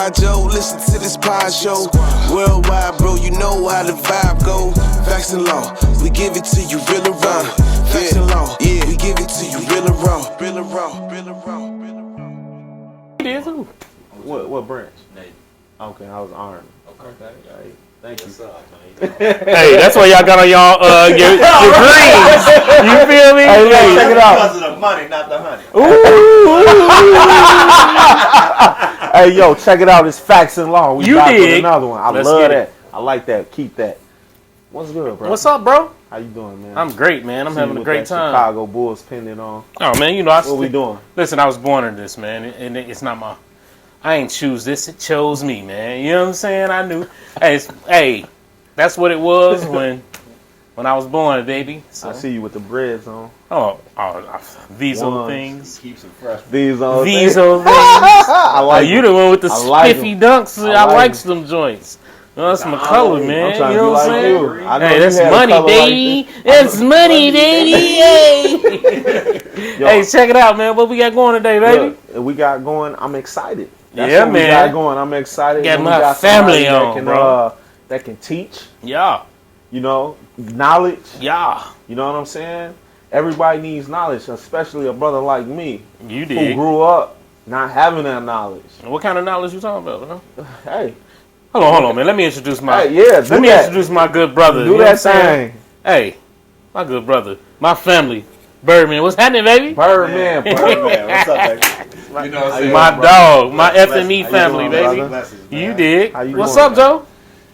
squad, Joe. Listen to this pod show. Worldwide, bro, you know how the vibe go. Facts and law, we give it to you real and raw. Facts and law, yeah, we give it to you real and raw. Real and raw, real and raw, real and raw. It is who? What branch? Nate. Okay, I was Army. Okay. Hey, thank you. What's up, man? Hey, that's why y'all got on y'all your greens. You feel me? Hey, look, check it out. Because of the money, not the honey. Hey, yo, check it out. It's Facts and Law. We back with another one. I love that. I like that. Keep that. What's good, bro? What's up, bro? How you doing, man? I'm great, man. I'm having a great time. Chicago Bulls pending on. Oh, man, you know what we doing? Listen, I was born in this, man, and it's not my. I ain't choose this. It chose me, man. You know what I'm saying? I knew. Hey, that's what it was when I was born, baby. So. I see you with the breads on. These old things. Keep some fresh. These old things. I like you the one with the spiffy dunks. I like them joints. No, that's my color, man. You know what I'm saying? Hey, that's money, baby. That's money, baby. Hey, check it out, man. What we got going today, baby? Look, we got going. I'm excited. That's yeah, what man. We got going. I'm excited. Got my family on, bro. That can teach. Yeah. You know, knowledge. Yeah. You know what I'm saying? Everybody needs knowledge, especially a brother like me. You did. Who grew up not having that knowledge. What kind of knowledge you talking about, bro? Hey. Hold on, man. Let me introduce my. Hey, yeah. Let me introduce my good brother. Do that thing. Hey, my good brother, my family, Birdman. What's happening, baby? Birdman. What's up, baby? You know what I'm saying? My dog, my FME family, baby. You dig? What's up, Joe?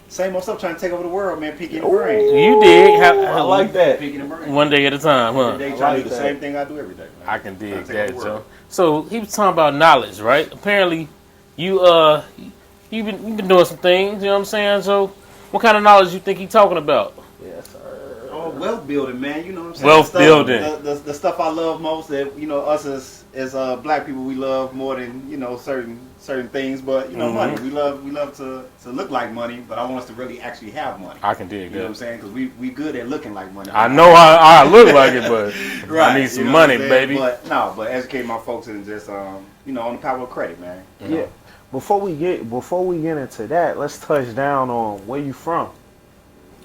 Same old stuff, trying to take over the world, man. Peeking the brain. You dig? I like that. Peeking the brain. One day at a time, huh? Every day trying to do the same thing I do every day, man. I can dig that, Joe. So he was talking about knowledge, right? Apparently, you've been doing some things. You know what I'm saying? So, what kind of knowledge you think he talking about? Yes, sir. Oh, wealth building, man. You know what I'm saying? Wealth building. The stuff I love most that, you know, us as black people, we love more than, you know, certain things. But, you know, money. We love to look like money, but I want us to really actually have money. I can dig that. You know what I'm saying? Because we good at looking like money. I know I look like it, but right. I need some money, baby. But educate my folks and just, you know, on the power of credit, man. Yeah. Before we get into that, let's touch down on where you from.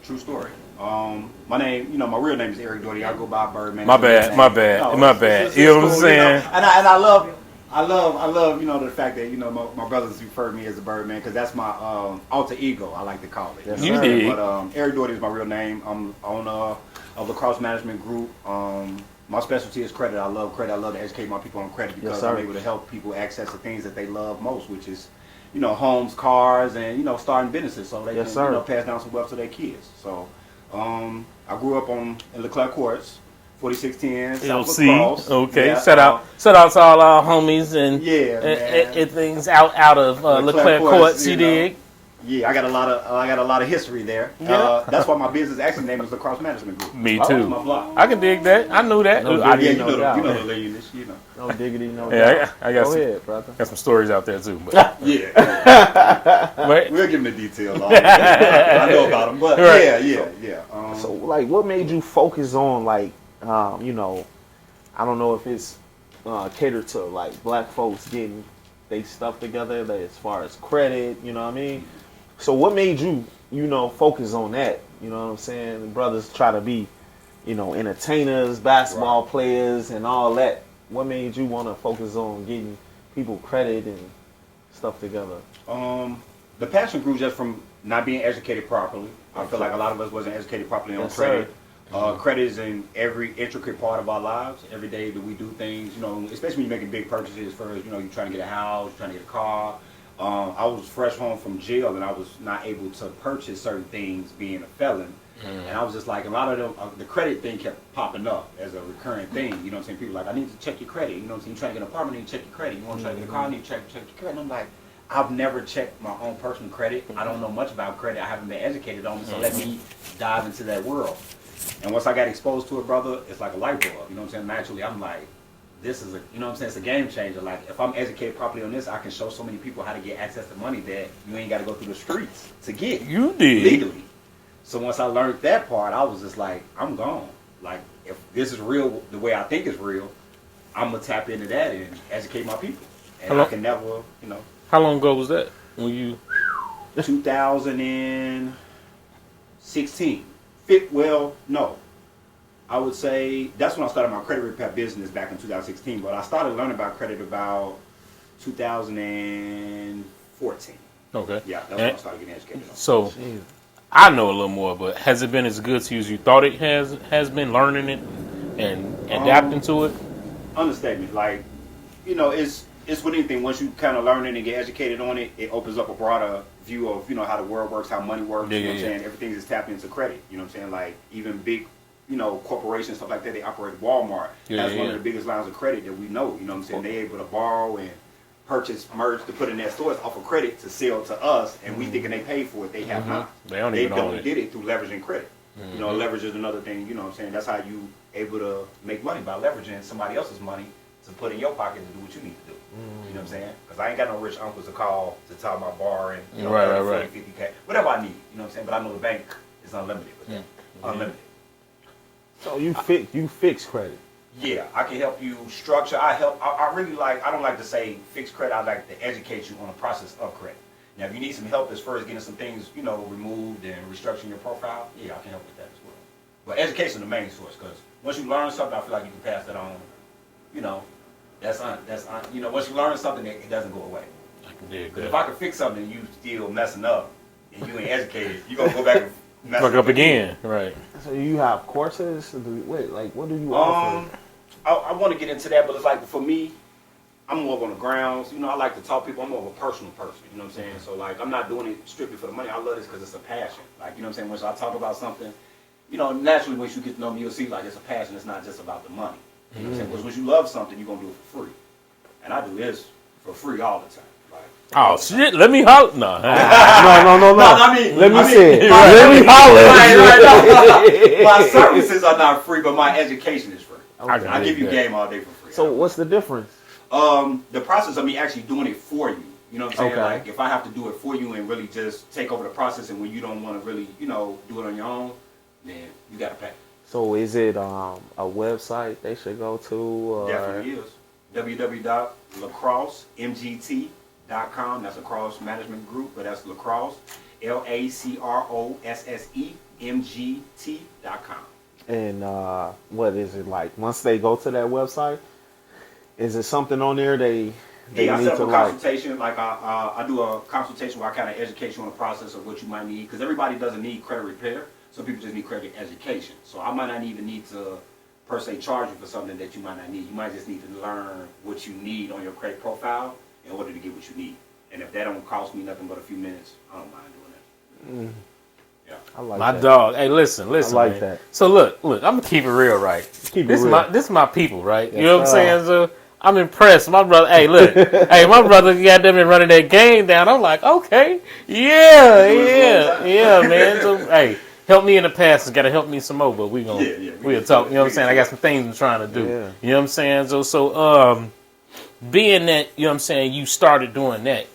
True story. My name, you know, my real name is Eric Daughtery. I go by Birdman. My bad. You know what I'm saying? You know? And I love, you know, the fact that, you know, my brothers refer to me as the Birdman because that's my alter ego, I like to call it. Yes, you did. But Eric Daughtery is my real name. I'm owner of Lacrosse Management Group. My specialty is credit. I love credit. I love to educate my people on credit because I'm able to help people access the things that they love most, which is, you know, homes, cars, and, you know, starting businesses so they can, you know, pass down some wealth to their kids. So I grew up in Leclerc Courts, 4610 South Lacrosse. Okay. Yeah, Shout out to all our homies and and things out of Leclerc Courts. You dig? Yeah, I got a lot of history there. Yeah. That's why my business actually name is Lacrosse Management Group. Me too. My block. I can dig that. I knew that. No, You know the lady, you know. No diggity, no Yeah, doubt. I got Go some, ahead, brother. got some stories out there too. But Yeah. but, We'll give them the details. I know about them, but Right. yeah. So, like, what made you focus on, like, you know, I don't know if it's catered to, like, black folks getting they stuff together, like, as far as credit, you know what I mean? So what made you, you know, focus on that? You know what I'm saying? The brothers try to be, you know, entertainers, basketball players, and all that. What made you want to focus on getting people credit and stuff together? The passion grew just from not being educated properly. I feel like a lot of us wasn't educated properly on credit. Credit is in every intricate part of our lives. Every day that we do things, you know, especially when you're making big purchases. First, you know, you're trying to get a house, trying to get a car. I was fresh home from jail and I was not able to purchase certain things being a felon. And I was just like, a lot of them, the credit thing kept popping up as a recurring thing. You know what I'm saying? People like, I need to check your credit. You know what I'm saying? You trying to get an apartment, you need to check your credit. You want to try to get a car, you need to check your credit. And I'm like, I've never checked my own personal credit. I don't know much about credit. I haven't been educated on it. So let me dive into that world. And once I got exposed to it, brother, it's like a light bulb. You know what I'm saying? Naturally, I'm like, this is you know what I'm saying? It's a game changer. Like, if I'm educated properly on this, I can show so many people how to get access to money that you ain't got to go through the streets to get. You did. Legally. So once I learned that part, I was just like, I'm gone. Like, if this is real the way I think it's real, I'm going to tap into that and educate my people. And I can never, you know. How long ago was that? when you? 2016. Well, no. I would say that's when I started my credit repair business back in 2016. But I started learning about credit about 2014. Okay. Yeah, that's when I started getting educated. So, I know a little more, but has it been as good to you as you thought it has been, learning it and adapting to it? Understatement. Like, it's with anything. Once you kind of learn it and get educated on it, it opens up a broader view of, how the world works, how money works. You know what I'm saying? Everything is tapped into credit. You know what I'm saying? Like, even big, corporations, stuff like that, they operate. Walmart has one of the biggest lines of credit that we know. You know what I'm saying? They're able to borrow and purchase merch to put in their stores off of credit to sell to us, and we thinking they paid for it. They have not. They don't even own it. Did it through leveraging credit. Leverage is another thing. You know what I'm saying? That's how you able to make money, by leveraging somebody else's money to put in your pocket to do what you need to do. You know what I'm saying? Because I ain't got no rich uncles to call to talk about borrowing, 30, 40, 50K, whatever I need. You know what I'm saying? But I know the bank is unlimited with that. Unlimited. So you fix credit. Yeah, I can help you structure. I really like, I don't like to say fix credit. I like to educate you on the process of credit. Now, if you need some help as far as getting some things, removed and restructuring your profile, yeah, I can help with that as well. But education is the main source, because once you learn something, I feel like you can pass that on. Once you learn something, it doesn't go away. Because if I can fix something and you still messing up and you ain't educated, you're going to go back and mess up again. Right. So you have courses? What do you offer? I want to get into that, but it's like, for me, I'm more on the grounds. I like to talk to people. I'm more of a personal person. You know what I'm saying? So, like, I'm not doing it strictly for the money. I love this because it's a passion. Like, you know what I'm saying? Once I talk about something, naturally, once you get to know me, you'll see, like, it's a passion. It's not just about the money. You know what I'm saying? Because once you love something, you're going to do it for free. And I do this for free all the time. Oh shit! Let me holler. No. No. Let me say it. Let me holler. My services are not free, but my education is free. Okay. I give you game all day for free. So what's the difference? The process of me actually doing it for you. You know what I'm saying? Okay. Like, if I have to do it for you and really just take over the process, and when you don't want to really, do it on your own, then you got to pay. So is it a website they should go to? Or? Definitely is. www.lacrossemgt.com. That's Lacrosse Management Group, but that's Lacrosse, LACROSSEMGT.com. And what is it like? Once they go to that website, is it something on there they I need set to up a consultation. Like, I do a consultation where I kind of educate you on the process of what you might need, because everybody doesn't need credit repair. Some people just need credit education. So I might not even need to per se charge you for something that you might not need. You might just need to learn what you need on your credit profile in order to get what you need. And if that don't cost me nothing but a few minutes, I don't mind doing that. Yeah, I like my that. Dog. Hey, listen, I like man. that. So look, I'm gonna keep it real, right? This is my people, right? Yes, you know what I'm saying? So I'm impressed. My brother, hey, look, my brother got them been running that game down. I'm like, okay, yeah, man. So hey, help me in the past. It's gotta help me some more, but we'll talk. You know what I'm saying? I got some things I'm trying to do. Yeah. You know what I'm saying? So being that, you know what I'm saying, you started doing that.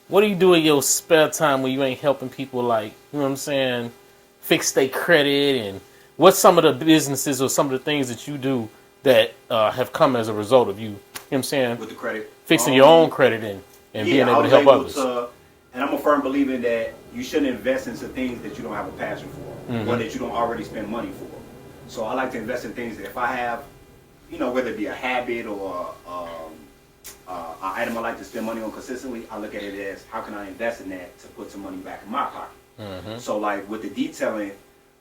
What do you do in your spare time when you ain't helping people, like, you know what I'm saying, fix their credit? And what's some of the businesses or some of the things that you do that have come as a result of you, you know what I'm saying, with the credit, fixing your own credit and being able to help others? And I'm a firm believer in that you shouldn't invest into things that you don't have a passion for, or that you don't already spend money for. So I like to invest in things that if I have, whether it be a habit or an item I like to spend money on consistently, I look at it as, how can I invest in that to put some money back in my pocket? So, like, with the detailing,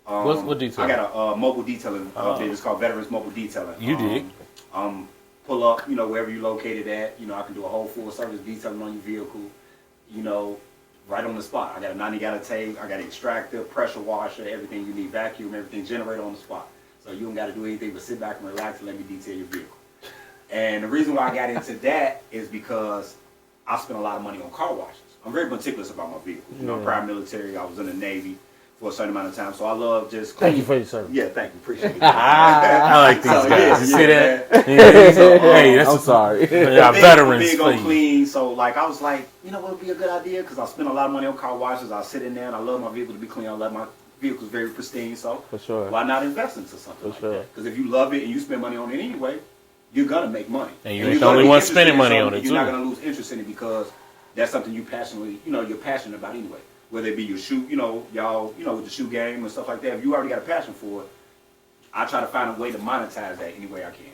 what detailing? I got a mobile detailing business called Veterans Mobile Detailing. You dig? Pull up, wherever you're located at. I can do a whole full service detailing on your vehicle, right on the spot. I got a 90-gallon tank, I got an extractor, pressure washer, everything you need, vacuum, everything generated on the spot. So you don't got to do anything but sit back and relax and let me detail your vehicle. And the reason why I got into that is because I spend a lot of money on car washes. I'm very meticulous about my vehicle. I'm prior military. I was in the Navy for a certain amount of time, so I love just cleaning. Thank you for your service. Yeah, thank you. Appreciate it. I like these guys. You see that? Hey, that's I'm sorry. Veterans, big on clean. So, like, I was like, what would be a good idea? Because I spend a lot of money on car washes. I sit in there and I love my vehicle to be clean. I love my vehicle's very pristine. So, for sure, why not invest into something like that? Because if you love it and you spend money on it anyway, you're gonna make money. And you're the only one spending money on it, You're not gonna lose interest in it because that's something you're passionate about anyway. Whether it be your shoe, y'all, with the shoe game and stuff like that. If you already got a passion for it, I try to find a way to monetize that any way I can.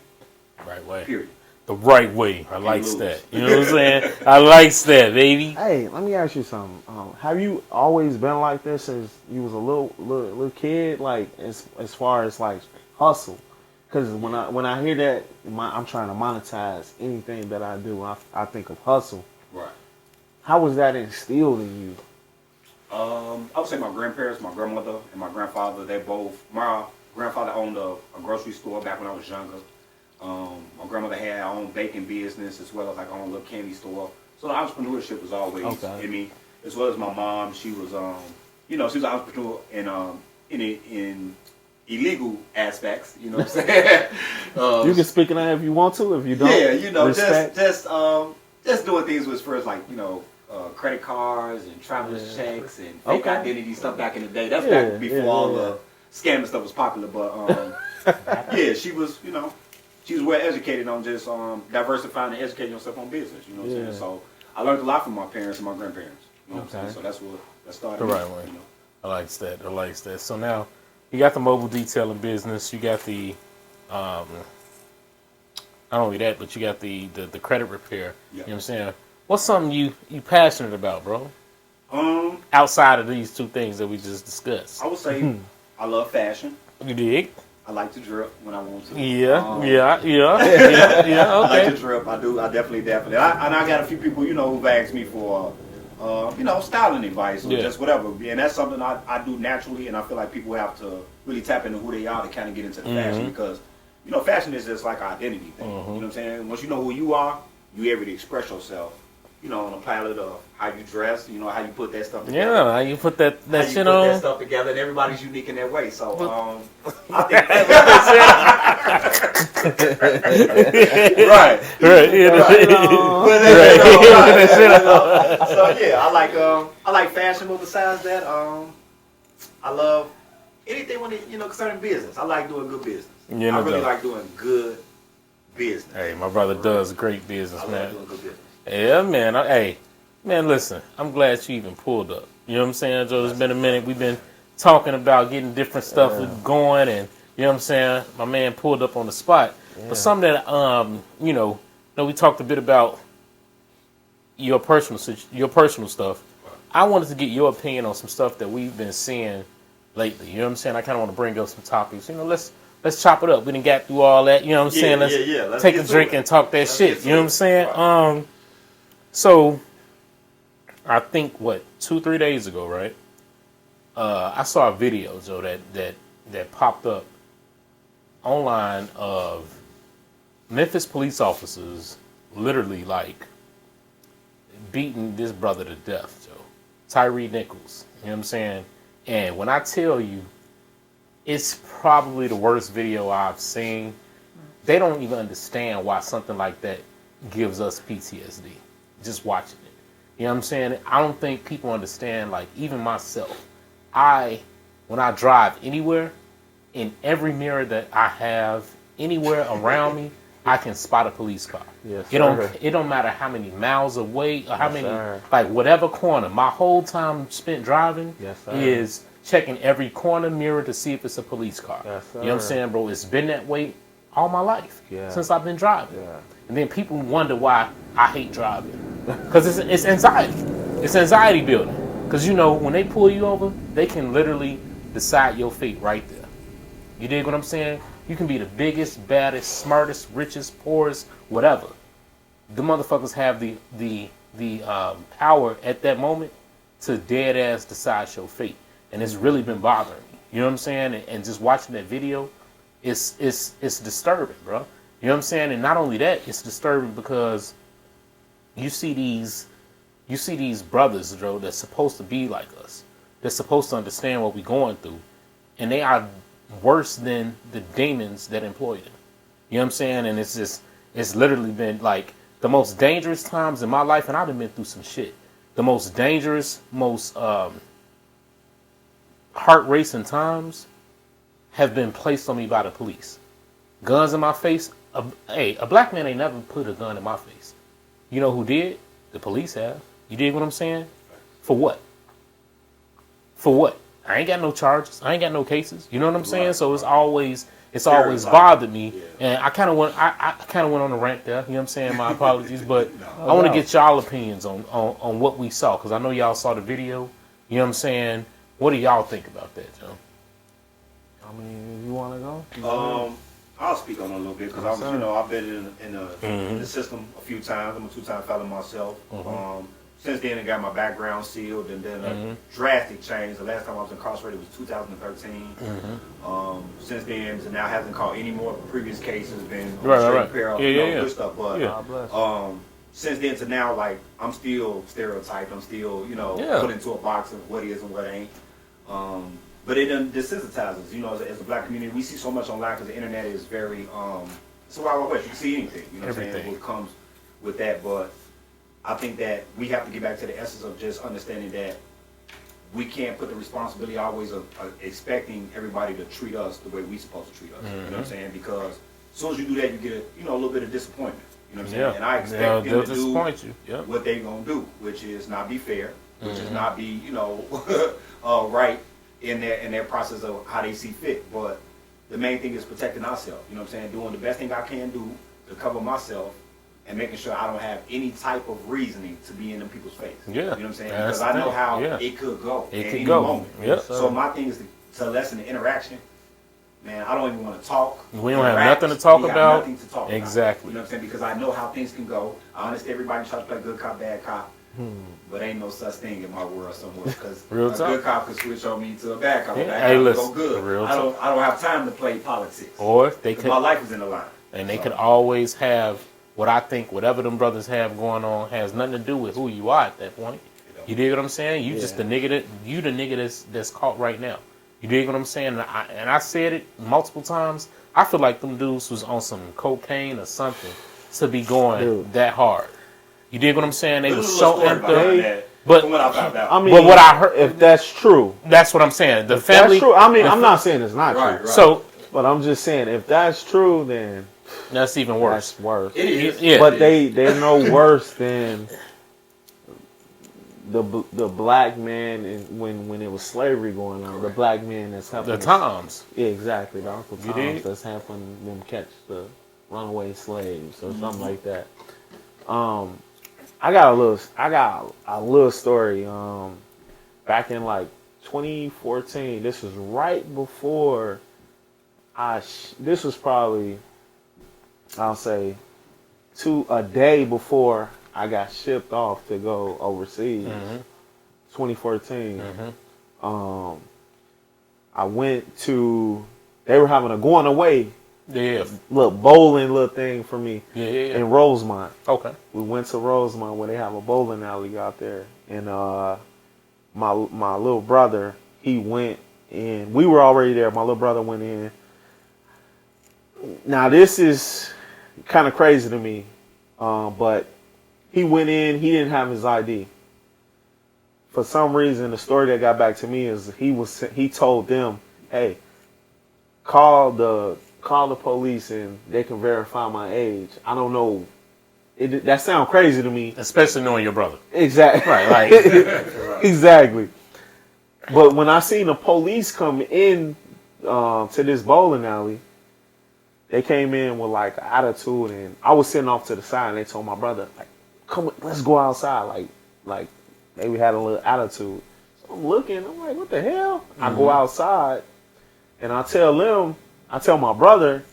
Right way. Period. The right way. I likes that. You know what I'm saying? I likes that, baby. Hey, let me ask you something. Have you always been like this since you was a little kid? Like as far as like hustle? Because when I hear that, I'm trying to monetize anything that I do. I think of hustle. Right. How was that instilled in you? I would say my grandparents, my grandmother, and my grandfather. My grandfather owned a grocery store back when I was younger. My grandmother had her own baking business as well as like her own little candy store. So the entrepreneurship was always in me, as well as my mom. She was, she was an entrepreneur in illegal aspects. You know what I'm saying? You can speak on that if you want to. If you don't, just doing things with first like credit cards and traveler's checks and fake identity stuff back in the day. That's back before all the scamming stuff was popular. But she was, she was well educated on just diversifying and educating yourself on business. You know what I'm saying? So I learned a lot from my parents and my grandparents. You know what I'm saying? So that started the right way. I likes that. So now you got the mobile detailing business. You got the not only that, but you got the credit repair. You know what I'm saying? What's something you passionate about, bro? Outside of these two things that we just discussed. I would say I love fashion. You dig? I like to drip when I want to. Yeah. Okay. I like to drip. I do. I definitely. And I got a few people, who've asked me for, styling advice or just whatever. And that's something I do naturally, and I feel like people have to really tap into who they are to kind of get into the fashion because, fashion is just like an identity thing. You know what I'm saying? Once you know who you are, you're able to express yourself. On a palette of how you dress, how you put that stuff together. Yeah, how you put that shit on. That stuff together, and everybody's unique in that way. So, I think right. So yeah, I like fashion, but besides that, I love anything when it, concerning business. I like doing good business. I really like doing good business. Hey, my brother does great business, I man. like doing good business. Yeah, man. Man, listen. I'm glad you even pulled up. You know what I'm saying, Joe? It's been a minute. We've been talking about getting different stuff going, and you know what I'm saying. My man pulled up on the spot. Yeah. But something that we talked a bit about your personal stuff. I wanted to get your opinion on some stuff that we've been seeing lately. You know what I'm saying? I kind of want to bring up some topics. Let's chop it up. We didn't get through all that. You know what I'm saying? Let's take a drink and talk that shit. You know what I'm saying? Right. So, I think 2-3 days ago, right? I saw a video, Joe, that popped up online of Memphis police officers literally like beating this brother to death, Joe. Tyree Nichols. You know what I'm saying? And when I tell you, it's probably the worst video I've seen. They don't even understand why something like that gives us PTSD. Just watching it. You know what I'm saying? I don't think people understand, like, even myself. When I drive anywhere, in every mirror that I have, anywhere around me, I can spot a police car. Yes, it don't matter how many miles away or how many, like, whatever corner. My whole time spent driving is checking every corner mirror to see if it's a police car. Yes, you know what I'm saying, bro? It's been that way all my life since I've been driving. Yeah. And then people wonder why I hate driving. Because it's anxiety. It's anxiety building. Because, when they pull you over, they can literally decide your fate right there. You dig what I'm saying? You can be the biggest, baddest, smartest, richest, poorest, whatever. The motherfuckers have the power at that moment to dead ass decide your fate. And it's really been bothering me. You know what I'm saying? And just watching that video, it's disturbing, bro. You know what I'm saying? And not only that, it's disturbing because you see these brothers, bro, that's supposed to be like us. They're supposed to understand what we're going through. And they are worse than the demons that employ them. You know what I'm saying? And it's literally been like the most dangerous times in my life, and I've been through some shit. The most dangerous, most heart-racing times have been placed on me by the police. Guns in my face. A black man ain't never put a gun in my face. You know who did? The police have. You dig what I'm saying? For what? For what? I ain't got no charges. I ain't got no cases. You know what I'm saying? Right, so it's always bothered me, and I kind of went on a rant there. You know what I'm saying? My apologies, but I want to get y'all opinions on what we saw, because I know y'all saw the video. You know what I'm saying? What do y'all think about that, Joe? I mean, you want to go? I'll speak on it a little bit, because I've been in the system a few times. I'm a 2-time felon myself. Since then, I got my background sealed, and then a drastic change. The last time I was incarcerated was 2013. Since then, to now hasn't caught any more previous cases. Been straight pair of good stuff. But since then to now, like, I'm still stereotyped. I'm still put into a box of what is and what ain't. But it desensitizes. As a black community, we see so much online because the internet is very. It's a Wild West. You can see anything. You know what I'm saying? What comes with that, but. I think that we have to get back to the essence of just understanding that we can't put the responsibility always of expecting everybody to treat us the way we're supposed to treat us. You know what I'm saying? Because as soon as you do that, you get a little bit of disappointment. You know what I'm saying? And I expect them to do what they're going to do, which is not be fair, which is not be, right in their process of how they see fit. But the main thing is protecting ourselves. You know what I'm saying? Doing the best thing I can do to cover myself, and making sure I don't have any type of reasoning to be in them people's face. Yeah. You know what I'm saying? Because I know how it could go at any moment. Yep. So my thing is to lessen the interaction. Man, I don't even want to talk. We don't have nothing to talk about. Nothing to talk exactly. About. You know what I'm saying? Because I know how things can go. I understand everybody tries to play good cop, bad cop. But ain't no such thing in my world somewhere. Because a good cop can switch on me to a bad cop. Go good. I don't have time to play politics. Or they could. My life is in the line. And they could always have. What I think, whatever them brothers have going on, has nothing to do with who you are at that point. You dig what I'm saying? You just the nigga that's caught right now. You dig what I'm saying? And I said it multiple times. I feel like them dudes was on some cocaine or something to be going that hard. You dig what I'm saying? They were so empty. But what I heard, if that's true, that's what I'm saying. The family. That's true. I mean, I'm not saying it's not true. Right. So, but I'm just saying if that's true, then. That's even worse. That's worse. It is. Yeah. But they're no worse than the black man when it was slavery going on. The black man that's helping the Toms. Yeah, exactly. The Uncle Toms that's helping them catch the runaway slaves or something like that. I got a little story. Back in like 2014. This was right before this was probably. I'll say a day before I got shipped off to go overseas, 2014. I went to, they were having a going away little bowling little thing for me in Rosemont. Okay. We went to Rosemont where they have a bowling alley out there. And my little brother, he went in. We were already there. My little brother went in. Now this is kind of crazy to me, but he went in. He didn't have his ID. For some reason, the story that got back to me is he told them, "Hey, call the police and they can verify my age." I don't know. That sounds crazy to me, especially knowing your brother. Exactly. Right. Exactly. But when I seen the police come in to this bowling alley. They came in with like an attitude, and I was sitting off to the side, and they told my brother, like, "Come, let's go outside." Like maybe had a little attitude. So I'm looking, I'm like, "What the hell?" I go outside, and I tell my brother,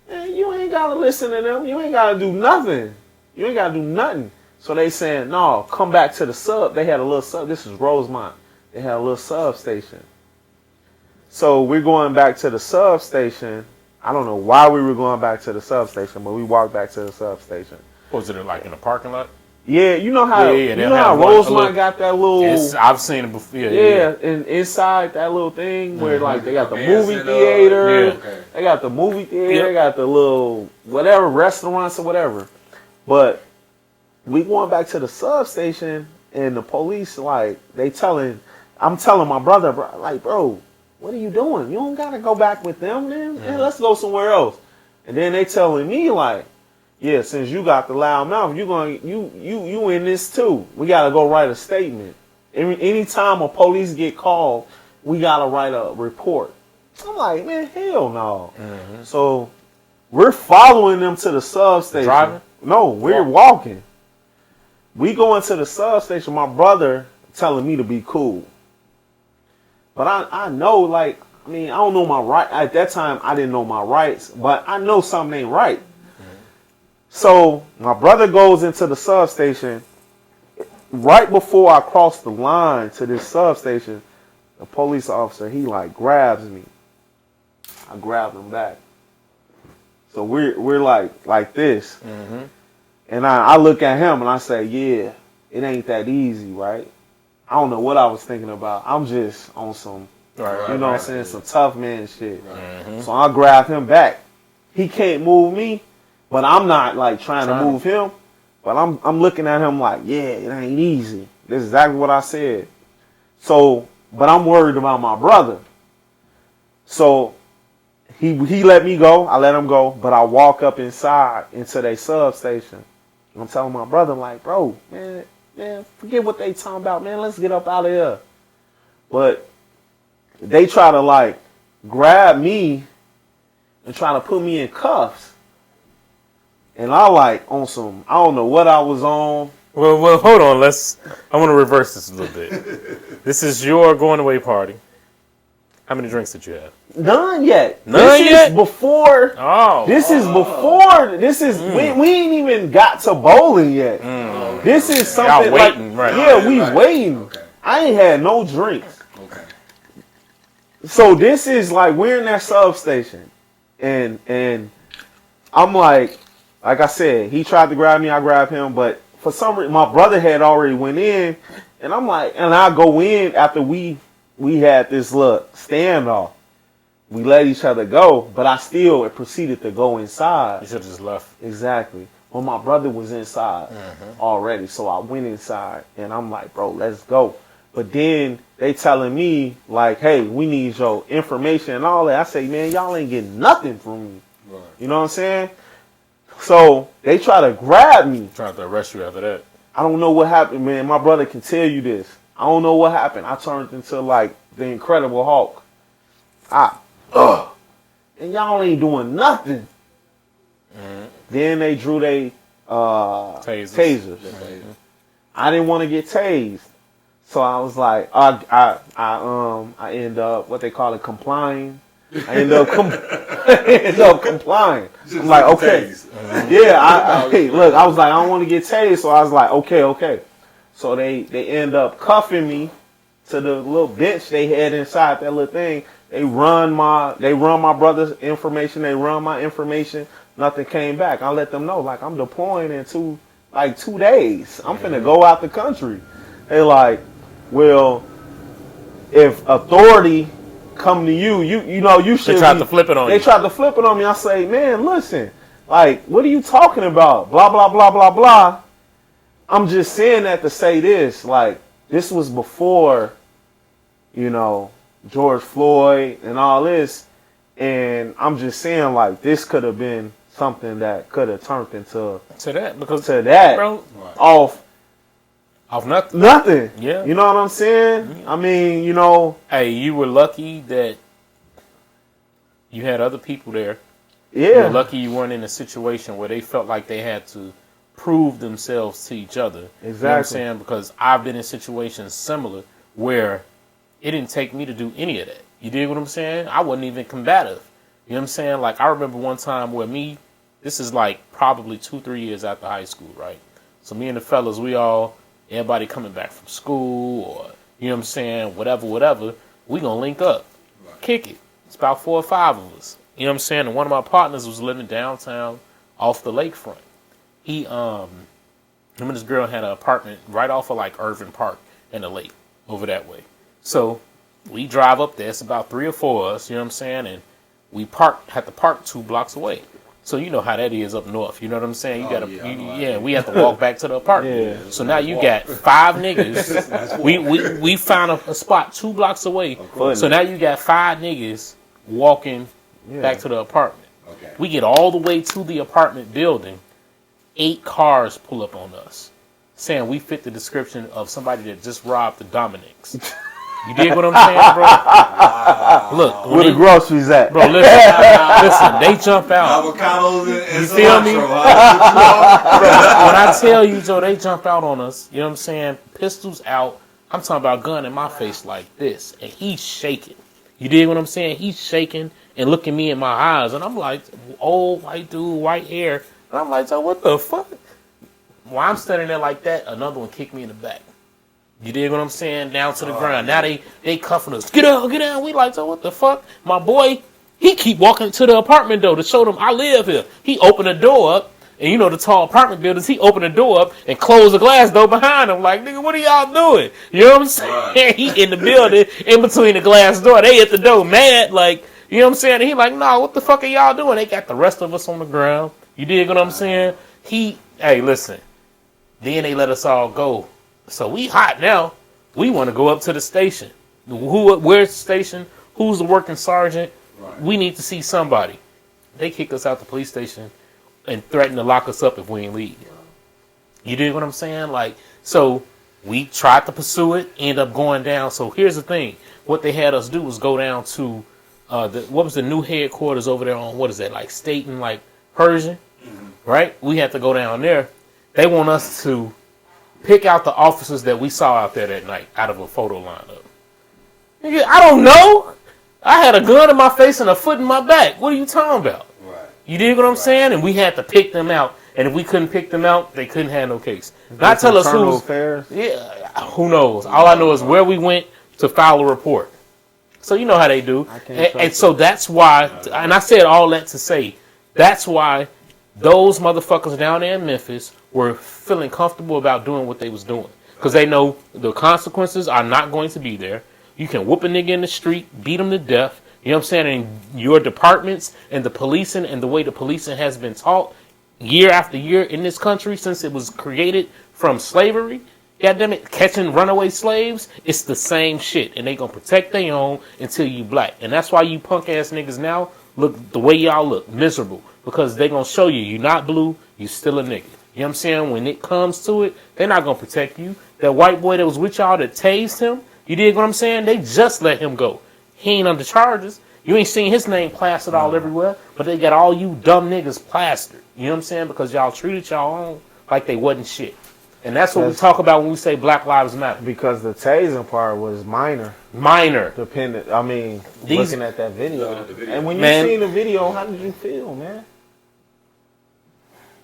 "Man, you ain't gotta listen to them. You ain't gotta do nothing. You ain't gotta do nothing." So they saying, "No, come back to the sub." They had a little sub. This is Rosemont. They had a little substation. So we're going back to the substation. I don't know why we were going back to the substation, but we walked back to the substation. Was it like in a parking lot? Yeah, you know how Rosemont got that little. I've seen it before. Yeah, and inside that little thing where like they got the movie theater, they got the movie theater, they got the little whatever restaurants or whatever. But we going back to the substation, and the police like I'm telling my brother, bro. What are you doing? You don't gotta go back with them, man. Let's go somewhere else. And then they telling me like, yeah, since you got the loud mouth, you in this too. We gotta go write a statement. Anytime a police get called, we gotta write a report. I'm like, man, hell no. Mm-hmm. So we're following them to the substation. Driving? No, we're walking. We go into the substation. My brother telling me to be cool, but I know, like, I mean, I don't know my right. At that time, I didn't know my rights, but I know something ain't right. So my brother goes into the substation. Right before I cross the line to this substation, the police officer, he like grabs me. I grab him back. So we're like this. Mm-hmm. And I look at him and I say, yeah, it ain't that easy, right? I don't know what I was thinking about. I'm just on some, you know what I'm saying, some tough man shit. Right. Mm-hmm. So I grab him back. He can't move me, but I'm not like trying to move him. But I'm looking at him like, yeah, it ain't easy. This is exactly what I said. So, but I'm worried about my brother. So he let me go. I let him go. But I walk up inside into their substation. I'm telling my brother, like, bro, man, forget what they talking about, man. Let's get up out of here. But they try to like grab me and try to put me in cuffs. And I like on some, I don't know what I was on. Well, hold on. I want to reverse this a little bit. This is your going away party. How many drinks did you have? None yet. None this yet? Is before. Oh. This is before. This is we ain't even got to bowling yet. This is something waiting, like right. Yeah, we waiting. Okay. I ain't had no drinks. Okay. So this is like we're in that substation, and I'm like I said, he tried to grab me, I grabbed him, but for some reason my brother had already went in, and I'm like, and I go in after we had this little standoff. We let each other go, but I still proceeded to go inside. You should have just left. Exactly. Well, my brother was inside already, so I went inside, and I'm like, bro, let's go. But then they telling me, like, hey, we need your information and all that. I say, man, y'all ain't getting nothing from me. Right. You know what I'm saying? So they try to grab me. Trying to arrest you after that. I don't know what happened, man. My brother can tell you this. I don't know what happened. I turned into like the Incredible Hulk. And y'all ain't doing nothing. Mm-hmm. Then they drew they tasers. Mm-hmm. I didn't want to get tased, so I was like, I end up what they call it complying. I end up complying. I'm like, okay, yeah. Hey, look, I was like, I don't want to get tased, so I was like, okay. So they end up cuffing me to the little bench they had inside that little thing. They run my brother's information. They run my information. Nothing came back. I let them know, like, I'm deploying in 2 days. I'm finna go out the country. They like, well, if authority come to you, you know, you should. They tried to flip it on you. They tried to flip it on me. I say, man, listen, like, what are you talking about? Blah, blah, blah, blah, blah. I'm just saying that to say this. Like, this was before, you know, George Floyd and all this. And I'm just saying, like, this could have been something that could have turned into bro, off nothing. Nothing. Yeah. You know what I'm saying? Mm-hmm. I mean, you know. Hey, you were lucky that you had other people there. Yeah. You were lucky you weren't in a situation where they felt like they had to prove themselves to each other. Exactly. You know what I'm saying? Because I've been in situations similar where it didn't take me to do any of that. You dig what I'm saying? I wasn't even combative. You know what I'm saying? Like, I remember one time where this is like probably 2-3 years after high school, right? So me and the fellas, everybody coming back from school or, you know what I'm saying, whatever, we gonna link up, kick it. It's about 4 or 5 of us. You know what I'm saying? And one of my partners was living downtown off the lakefront. Him and this girl had an apartment right off of like Irving Park and the lake over that way. So we drive up there. It's about 3 or 4 of us, you know what I'm saying? And we had to park 2 blocks away. So you know how that is up north. You know what I'm saying? We have to walk back to the apartment. Yeah. So now you got 5 niggas. we found a spot 2 blocks away. So now you got 5 niggas walking back to the apartment. Okay. We get all the way to the apartment building, 8 cars pull up on us, saying we fit the description of somebody that just robbed the Dominics. You dig what I'm saying, bro? Look, where the groceries at, bro? Listen, they jump out. Avocados and you feel me? Bro, when I tell you, Joe, they jump out on us. You know what I'm saying? Pistols out. I'm talking about gun in my face like this, and he's shaking. You dig what I'm saying? He's shaking and looking me in my eyes, and I'm like, old white dude, white hair, and I'm like, Joe, what the fuck? While I'm standing there like that, another one kicked me in the back. You dig what I'm saying? Down to the ground. Now they cuffing us. Get down. We like, so what the fuck? My boy, he keep walking to the apartment door to show them I live here. He opened the door up, and you know the tall apartment buildings, he opened the door up and closed the glass door behind him. Like, nigga, what are y'all doing? You know what I'm saying? Right. He in the building, in between the glass door. They at the door mad, like, you know what I'm saying? And he like, nah, what the fuck are y'all doing? They got the rest of us on the ground. You dig what I'm saying? Hey, listen. Then they let us all go. So we hot now. We want to go up to the station. Where's the station? Who's the working sergeant? Right. We need to see somebody. They kick us out the police station and threaten to lock us up if we ain't leave. You dig what I'm saying? Like, so we tried to pursue it, end up going down. So here's the thing. What they had us do was go down to what was the new headquarters over there on, what is that, like State and like Persian? Mm-hmm. Right? We had to go down there. They want us to pick out the officers that we saw out there that night out of a photo lineup. Nigga, I don't know. I had a gun in my face and a foot in my back. What are you talking about? Right. You dig what I'm saying? And we had to pick them out. And if we couldn't pick them out, they couldn't have no case. Not tell us who's. Affairs? Yeah, who knows? All I know is where we went to file a report. So you know how they do. And so that's why, and I said all that to say, that's why those motherfuckers down there in Memphis were feeling comfortable about doing what they was doing. Because they know the consequences are not going to be there. You can whoop a nigga in the street, beat him to death. You know what I'm saying? And your departments and the policing and the way the policing has been taught year after year in this country since it was created from slavery, goddamn it, catching runaway slaves, it's the same shit. And they gonna protect their own until you black. And that's why you punk ass niggas now look the way y'all look, miserable. Because they gonna show you you're not blue, you still a nigga. You know what I'm saying? When it comes to it, they're not going to protect you. That white boy that was with y'all that tased him, you dig what I'm saying? They just let him go. He ain't under charges. You ain't seen his name plastered all everywhere, but they got all you dumb niggas plastered. You know what I'm saying? Because y'all treated y'all own like they wasn't shit. And that's what we talk about when we say Black Lives Matter. Because the tasing part was minor. Dependent. I mean, looking at that video. And when you seen the video, how did you feel, man?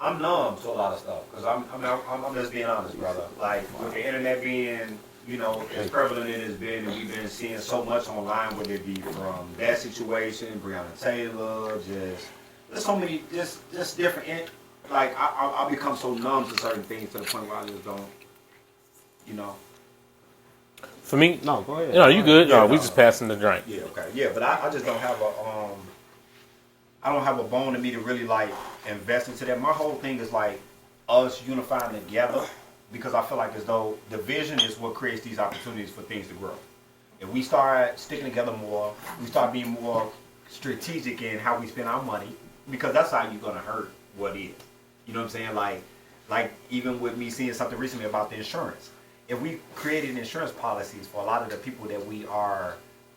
I'm numb to a lot of stuff because I'm just being honest, brother. Like with the internet being, you know, as prevalent it has been, and we've been seeing so much online, whether it be from that situation, Breonna Taylor, just so many, just different. Like I'll become so numb to certain things to the point where I just don't, you know. For me, no, go ahead. No, you good? Yeah, no, we just passing the drink. Yeah, okay, yeah, but I just don't have a bone in me to really like invest into that. My whole thing is like us unifying together because I feel like as though the vision is what creates these opportunities for things to grow. If we start sticking together more, we start being more strategic in how we spend our money, because that's how you're gonna hurt what is. You know what I'm saying? Like even with me seeing something recently about the insurance. If we created insurance policies for a lot of the people that we are,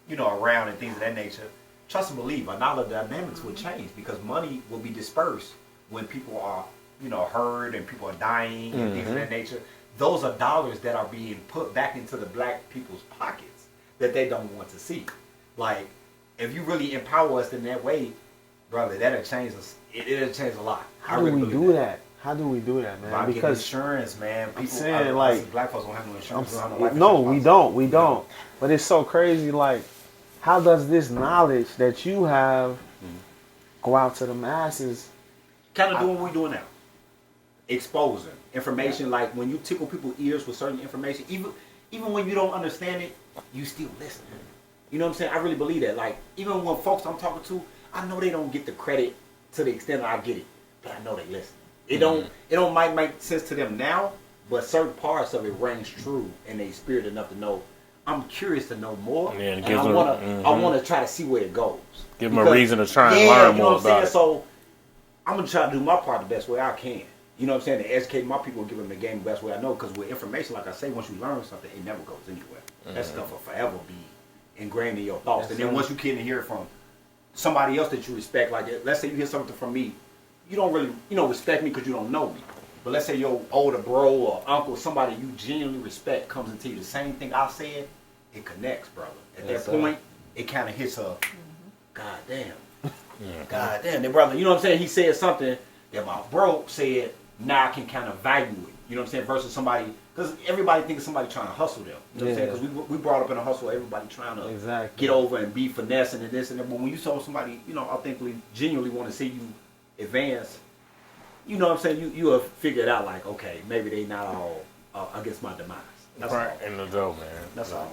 you know, around and things of that nature, trust and believe, our knowledge dynamics will change because money will be dispersed when people are, you know, hurt and people are dying and things of that nature. Those are dollars that are being put back into the black people's pockets that they don't want to see. Like, if you really empower us in that way, brother, that'll change us. It'll change a lot. How do we do that? How do we do that, man? By because insurance, man. People saying like black folks don't have no insurance. No, we don't. But it's so crazy. Like, how does this knowledge that you have go out to the masses? Kind of doing what we're doing now. Exposing information, like when you tickle people's ears with certain information, even when you don't understand it, you still listen. You know what I'm saying? I really believe that. Like, even when folks I'm talking to, I know they don't get the credit to the extent that I get it, but I know they listen. It don't might make sense to them now, but certain parts of it rings true in their spirit enough to know. I'm curious to know more, and I want to try to see where it goes. Give them a reason to try and learn more about it. So I'm gonna try to do my part the best way I can. you know what I'm saying, to educate my people and give them the game the best way I know. Because with information, like I say, once you learn something, it never goes anywhere. That stuff will forever be ingrained in your thoughts. And then once you can hear it from somebody else that you respect, like let's say you hear something from me, you don't really, respect me because you don't know me. But let's say your older bro or uncle, somebody you genuinely respect, comes and tell you the same thing I said, it connects, brother. At that point, it kind of hits a, God damn. God damn, that brother, you know what I'm saying? He said something that my bro said, now I can kind of value it. You know what I'm saying? Versus somebody, because everybody thinks somebody trying to hustle them. You know what I'm saying? Because we brought up in a hustle, everybody trying to get over and be finessing and this and that. But when you saw somebody, authentically, genuinely want to see you advance, you know what I'm saying? You will figure it out like, okay, maybe they not all against my demise. That's right all. in the dough, man. That's all.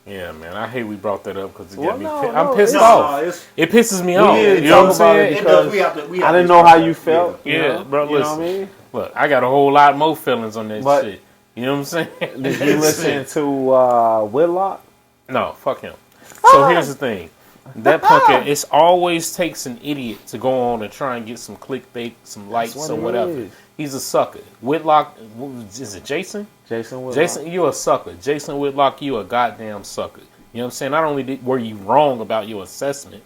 Yeah, man. I hate we brought that up because it got me. I'm pissed off. It pisses me off. You know what I'm saying? Because I didn't know how you felt. Yeah, bro. You Listen, know what I mean? Look, I got a whole lot more feelings on that shit. You know what I'm saying? Did you listen to Whitlock? No, fuck him. So here's the thing. That punk, it always takes an idiot to go on and try and get some clickbait, some likes or whatever. He's a sucker. Whitlock, is it Jason? Jason Whitlock. Jason, you a sucker. Jason Whitlock, you a goddamn sucker. You know what I'm saying? Not only were you wrong about your assessment,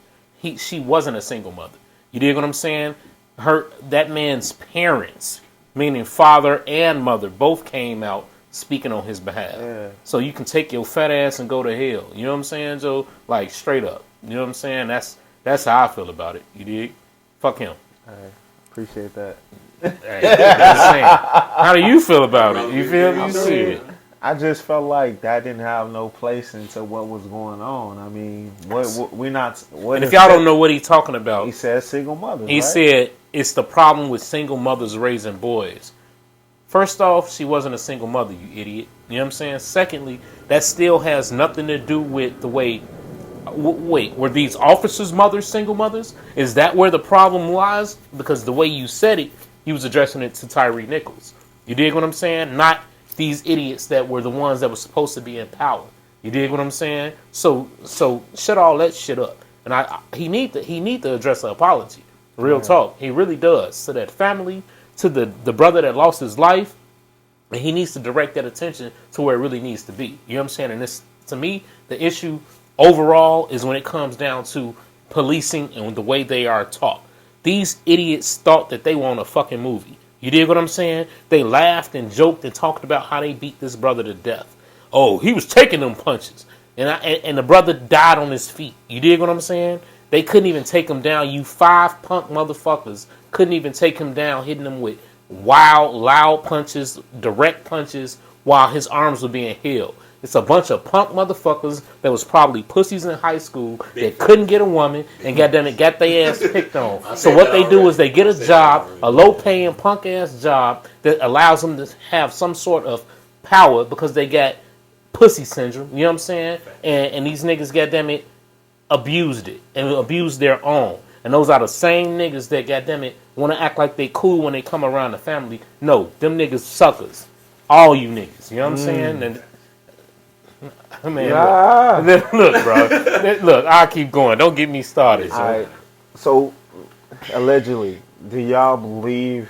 she wasn't a single mother. You dig what I'm saying? That man's parents, meaning father and mother, both came out speaking on his behalf. Yeah. So you can take your fat ass and go to hell. You know what I'm saying, Joe? Like, straight up. You know what I'm saying? That's how I feel about it. You dig? Fuck him. I appreciate that. Hey, just saying. How do you feel about it? You feel me? Shit. I just felt like that didn't have no place into what was going on. I mean, what we not. What and if y'all don't know what he's talking about, he said single mothers. He said it's the problem with single mothers raising boys. First off, she wasn't a single mother, you idiot. You know what I'm saying? Secondly, that still has nothing to do with the way. Wait, were these officers' mothers single mothers? Is that where the problem lies? Because the way you said it, he was addressing it to Tyree Nichols. You dig what I'm saying? Not these idiots that were the ones that were supposed to be in power. You dig what I'm saying? So shut all that shit up. And he need to address an apology. Real talk. He really does. To that family, to the brother that lost his life, and he needs to direct that attention to where it really needs to be. You know what I'm saying? And this, to me, the issue overall is when it comes down to policing and the way they are taught. These idiots thought that they were on a fucking movie. You dig what I'm saying? They laughed and joked and talked about how they beat this brother to death. Oh, he was taking them punches. And the brother died on his feet. You dig what I'm saying? They couldn't even take him down. You 5 punk motherfuckers couldn't even take him down, hitting him with wild, loud punches, direct punches while his arms were being held. It's a bunch of punk motherfuckers that was probably pussies in high school that couldn't get a woman and got their ass picked on. So what they do is they get a job, a low-paying punk-ass job that allows them to have some sort of power because they got pussy syndrome. You know what I'm saying? And these niggas, goddammit, abused it and abused their own. And those are the same niggas that, goddammit, want to act like they cool when they come around the family. No, them niggas suckers. All you niggas. You know what I'm saying? And man, look, bro. Look, I'll keep going. Don't get me started. So, allegedly, do you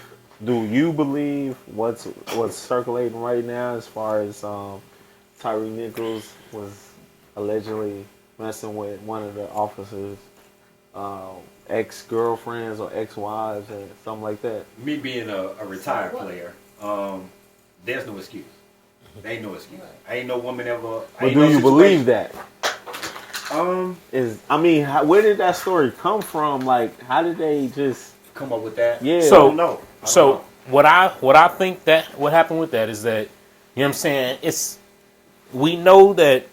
believe what's circulating right now as far as Tyree Nichols was allegedly messing with one of the officers' ex-girlfriends or ex-wives or something like that? Me being a retired player, there's no excuse. There ain't no excuse. I ain't no woman ever. But do you believe that? Where did that story come from? Like, how did they just come up with that? Yeah. So, I don't know. What I think that what happened with that is that, you know what I'm saying? We know that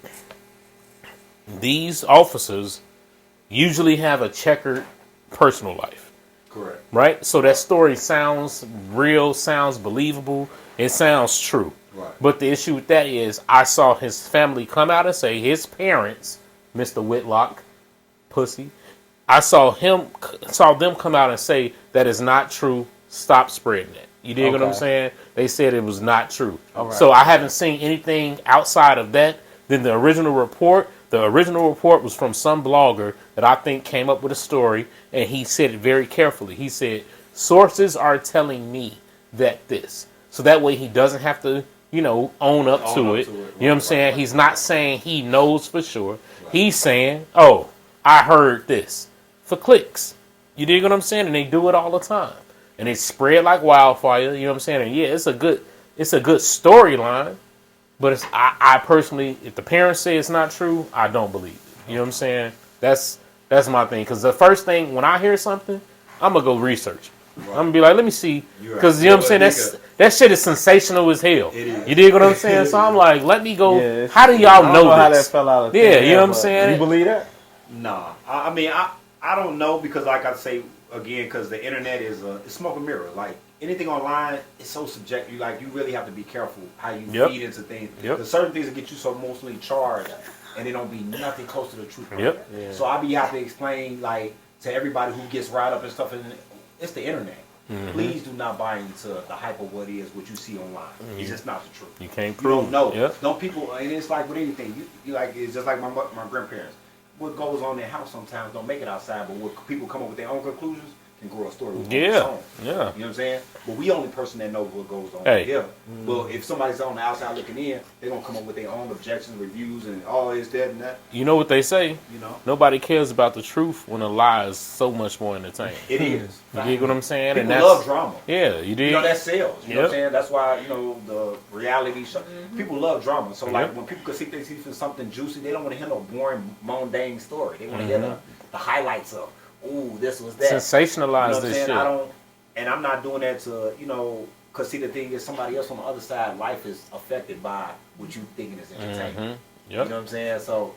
these officers usually have a checkered personal life. Correct. Right? So that story sounds real, sounds believable, it sounds true. Right. But the issue with that is I saw his family come out and say his parents, Mr. Whitlock, pussy, I saw them come out and say that is not true. Stop spreading it. You dig what I'm saying? They said it was not true. Right. So I haven't seen anything outside of that than the original report. The original report was from some blogger that I think came up with a story, and he said it very carefully. He said, sources are telling me vet this. So that way he doesn't have to, own up to it. You know what I'm saying? He's not saying he knows for sure. Right. He's saying, oh, I heard this for clicks. You dig what I'm saying? And they do it all the time. And they spread like wildfire. You know what I'm saying? And yeah, it's a good storyline. But I personally, if the parents say it's not true, I don't believe it. You know what I'm saying? That's my thing. Because the first thing, when I hear something, I'm going to go research. Right. I'm going to be like, let me see. Because, you know what I'm saying? That shit is sensational as hell. It is. You dig what I'm saying? So I'm like, let me go. Yeah, how do y'all know this? How that fell out of you know what I'm saying? You believe that? Nah. I mean, I don't know because, like I say, again, because the internet is it's smoke and mirror. Like, anything online is so subjective. Like, you really have to be careful how you feed into things. Because certain things that get you so emotionally charged, and it don't be nothing close to the truth. Yep. Yeah. So I have to explain, like, to everybody who gets riled up and stuff, and it's the internet. Mm-hmm. Please do not buy into the hype of what you see online. Mm-hmm. It's just not the truth. You can't prove. You don't know. Yep. Don't people, and it's like with anything. You like, it's just like my grandparents. What goes on in their house sometimes don't make it outside, but what people come up with their own conclusions can grow a story with yeah. You know what I'm saying? But we only person that knows what goes on. Hey. Yeah. Mm-hmm. Well, if somebody's on the outside looking in, they're gonna come up with their own objections, reviews, and it's that and that. You know what they say? You know, nobody cares about the truth when a lie is so much more entertaining. It is. You dig what I'm saying? People love drama. Yeah, you dig. You know, that sells. You know what I'm saying? That's why, the reality show. Mm-hmm. People love drama. So, like, when people can see things for something juicy, they don't want to hear no boring, mundane story. They want to hear the highlights of, ooh, this was that. Sensationalize this shit. I'm not doing that to, because see, the thing is, somebody else on the other side, life is affected by what you thinking is entertainment. Mm-hmm. Yep. You know what I'm saying? So,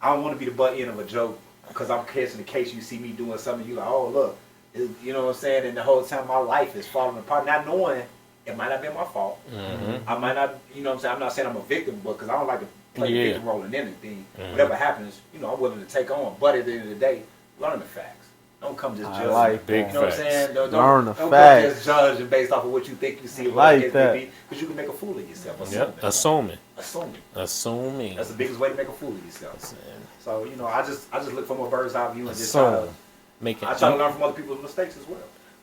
I don't want to be the butt end of a joke because I'm catching the case you see me doing something, you like, oh, look. You know what I'm saying? And the whole time my life is falling apart, not knowing it might not be my fault. Mm-hmm. I might not, you know what I'm saying? I'm not saying I'm a victim, but because I don't like to play the victim role in anything. Mm-hmm. Whatever happens, I'm willing to take on. But at the end of the day, learn the facts. Don't come just judging. Like big you know facts. what I'm saying? Don't come just judging based off of what you think you see. Like that. Because you can make a fool of yourself. Assuming. Assuming. That's the biggest way to make a fool of yourself. So, I just look from a bird's eye view and just try to... I try to learn from other people's mistakes as well.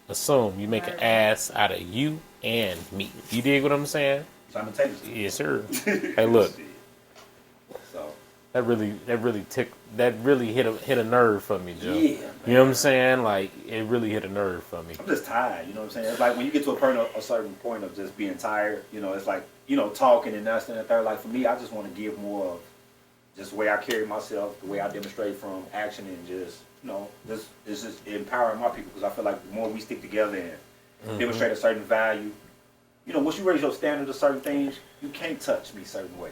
Assume you make an ass out of you and me. You dig what I'm saying? Simultaneously. Yes, sir. Hey, look. So that really hit a nerve for me, Joe. Yeah. Man. You know what I'm saying? Like, it really hit a nerve for me. I'm just tired. You know what I'm saying? It's like when you get to a certain point of just being tired. It's like talking and that's and the third. Like for me, I just want to give more of just the way I carry myself, the way I demonstrate from action, and just. This is just empowering my people because I feel like the more we stick together and demonstrate a certain value, once you raise your standard of certain things, you can't touch me certain ways.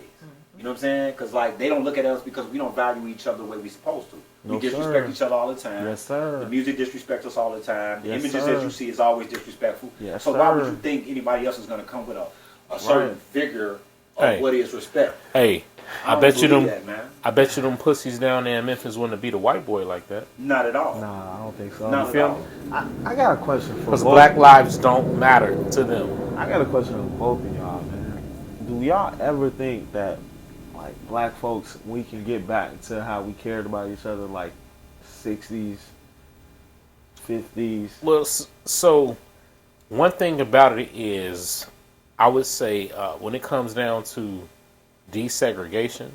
You know what I'm saying? Because they don't look at us because we don't value each other the way we're supposed to. We disrespect each other all the time. Yes, sir. The music disrespects us all the time. The images sir. that you see is always disrespectful. Yes, so why would you think anybody else is going to come with a certain figure of what is respect? Hey. I bet you them pussies down there in Memphis wouldn't beat a white boy like that. Not at all. Nah, I don't think so. Not at all. I got a question for because black lives don't matter to them. I got a question for both of y'all, man. Do y'all ever think that, like, black folks, we can get back to how we cared about each other, like 60s, 50s? Well, so one thing about it is, I would say when it comes down to desegregation,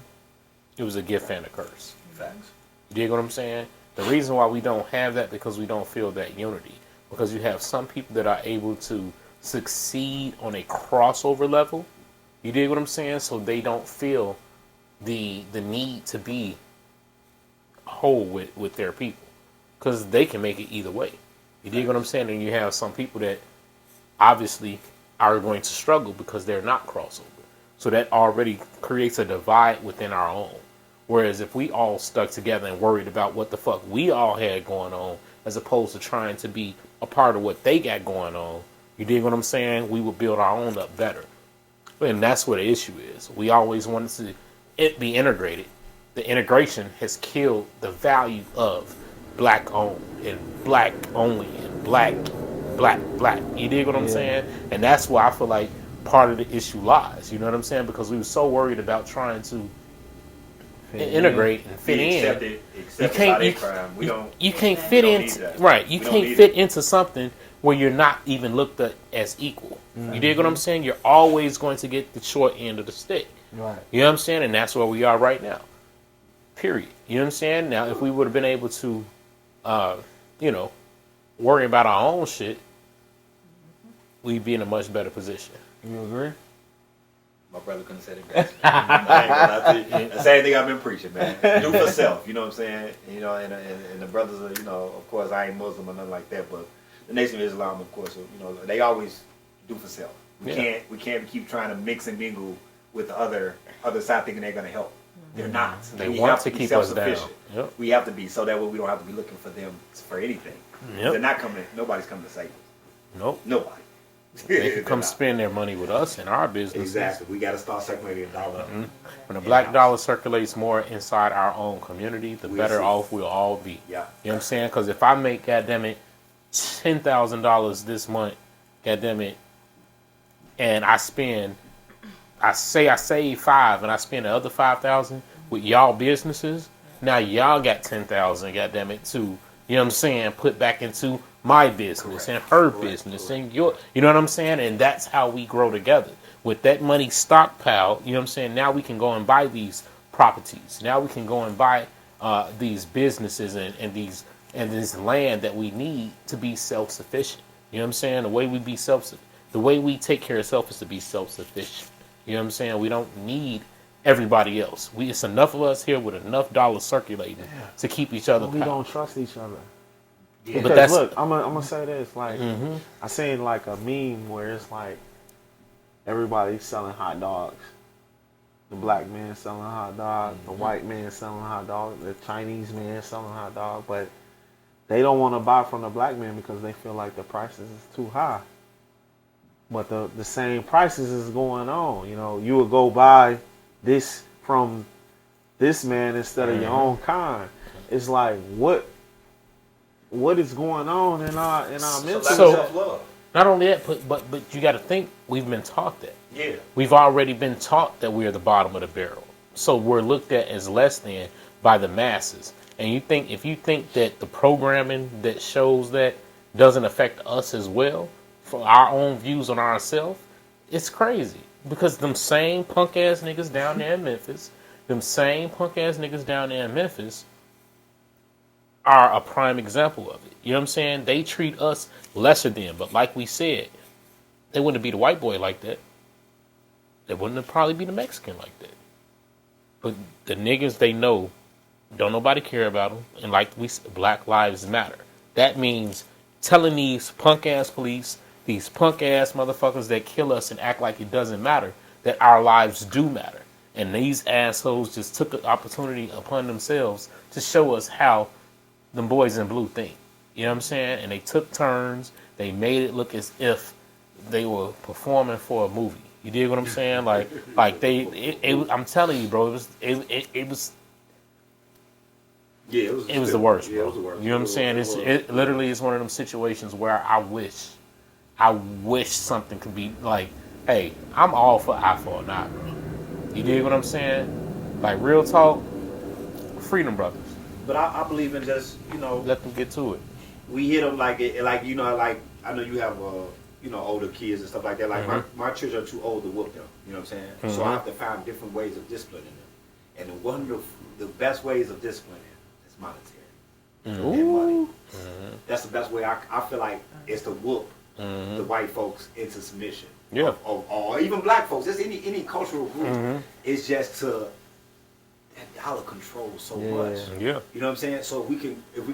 it was a gift and a curse. Facts. You dig what I'm saying? The reason why we don't have that because we don't feel that unity. Because you have some people that are able to succeed on a crossover level. You dig what I'm saying? So they don't feel the need to be whole with their people. Because they can make it either way. You dig what I'm saying? And you have some people that obviously are going to struggle because they're not crossover. So that already creates a divide within our own. Whereas if we all stuck together and worried about what the fuck we all had going on, as opposed to trying to be a part of what they got going on, you dig what I'm saying? We would build our own up better. And that's what the issue is. We always wanted to it be integrated. The integration has killed the value of black owned and black only and black. You dig what I'm saying? And that's why I feel like part of the issue lies. You know what I'm saying? Because we were so worried about trying to integrate and fit in. You can't fit into something where you're not even looked at as equal. You dig what I'm saying? You're always going to get the short end of the stick. Right. You know what I'm saying? And that's where we are right now. Period. You know what I'm saying? Now, if we would have been able to, worry about our own shit, we'd be in a much better position. You agree? My brother couldn't say it best. The same thing I've been preaching, man. Do for self, you know what I'm saying? You know, and the brothers are, of course, I ain't Muslim or nothing like that, but the Nation of Islam, of course, they always do for self. We can't keep trying to mix and mingle with the other side thinking they're going to help. They're not. They want to keep us down. Yep. We have to be, so that way we don't have to be looking for them for anything. Yep. They're not coming. Nobody's coming to save us. Nope. Nobody. They can come spend their money with us in our business. Exactly. We got to start circulating a dollar. Mm-hmm. When the black dollar circulates more inside our own community, the better off we'll all be. Yeah. You know what I'm saying? Because if I make, goddammit, $10,000 this month, goddammit, and I save $5,000 and I spend the other $5,000 with y'all businesses, now y'all got $10,000, goddammit, to, you know what I'm saying, put back into my business and her business and your, you know what I'm saying? And that's how we grow together. With that money stockpiled, you know what I'm saying? Now we can go and buy these properties. Now we can go and buy these businesses and this land that we need to be self-sufficient. You know what I'm saying? The way we take care of self is to be self-sufficient. You know what I'm saying? We don't need everybody else. It's enough of us here with enough dollars circulating to keep each other. We don't trust each other. Yeah. Because look, I'm gonna say this. Like, I seen like a meme where it's like everybody's selling hot dogs. The black man selling hot dogs, the white man selling hot dogs, the Chinese man selling hot dogs, but they don't want to buy from the black man because they feel like the prices is too high. But the same prices is going on. You would go buy this from this man instead of your own kind. It's like what is going on in our mental? So not only that, but you got to think we've been taught that. Yeah. We've already been taught that we're the bottom of the barrel. So we're looked at as less than by the masses. And if you think that the programming that shows that doesn't affect us as well, for our own views on ourselves, it's crazy. Because them same punk ass niggas down there in Memphis, are a prime example of it. You know what I'm saying? They treat us lesser than, but like we said, they wouldn't be the white boy like that. They wouldn't probably be the Mexican like that. But the niggas they know, don't nobody care about them, and like Black Lives Matter. That means telling these punk ass police, these punk ass motherfuckers that kill us and act like it doesn't matter, that our lives do matter. And these assholes just took the opportunity upon themselves to show us how them boys in blue think. You know what I'm saying? And they took turns. They made it look as if they were performing for a movie. You dig what I'm saying? I'm telling you, bro, it was it was the worst, bro. Yeah, it was the worst. You know what I'm saying? It literally is one of them situations where I wish something could be like, hey, I'm all for eye for an eye, bro. You dig what I'm saying? Like, real talk, Freedom Brothers. But I believe in just, let them get to it. We hit them like I know you have older kids and stuff like that. Like my children are too old to whoop them. You know what I'm saying? Mm-hmm. So I have to find different ways of disciplining them. And one of the best ways of disciplining is monetary. And money. Mm-hmm. That's the best way. I feel like is to whoop the white folks into submission. Yeah. Or even black folks. Just any cultural group. It's just to that dollar controls so much. Yeah. You know what I'm saying? So if we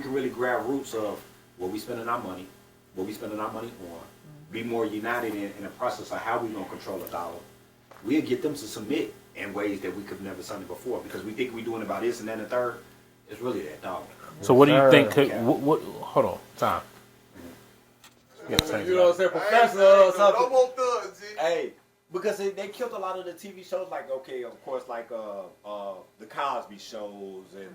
can really grab roots of what we spending our money on, be more united in the process of how we gonna control the dollar, we'll get them to submit in ways that we could never done it before, because we think we're doing about this and then the third. It's really that dollar. So what do you think could hold on, time. You know what I'm saying? Professor or something. Hey, because they killed a lot of the TV shows, like, okay, of course, like the Cosby shows and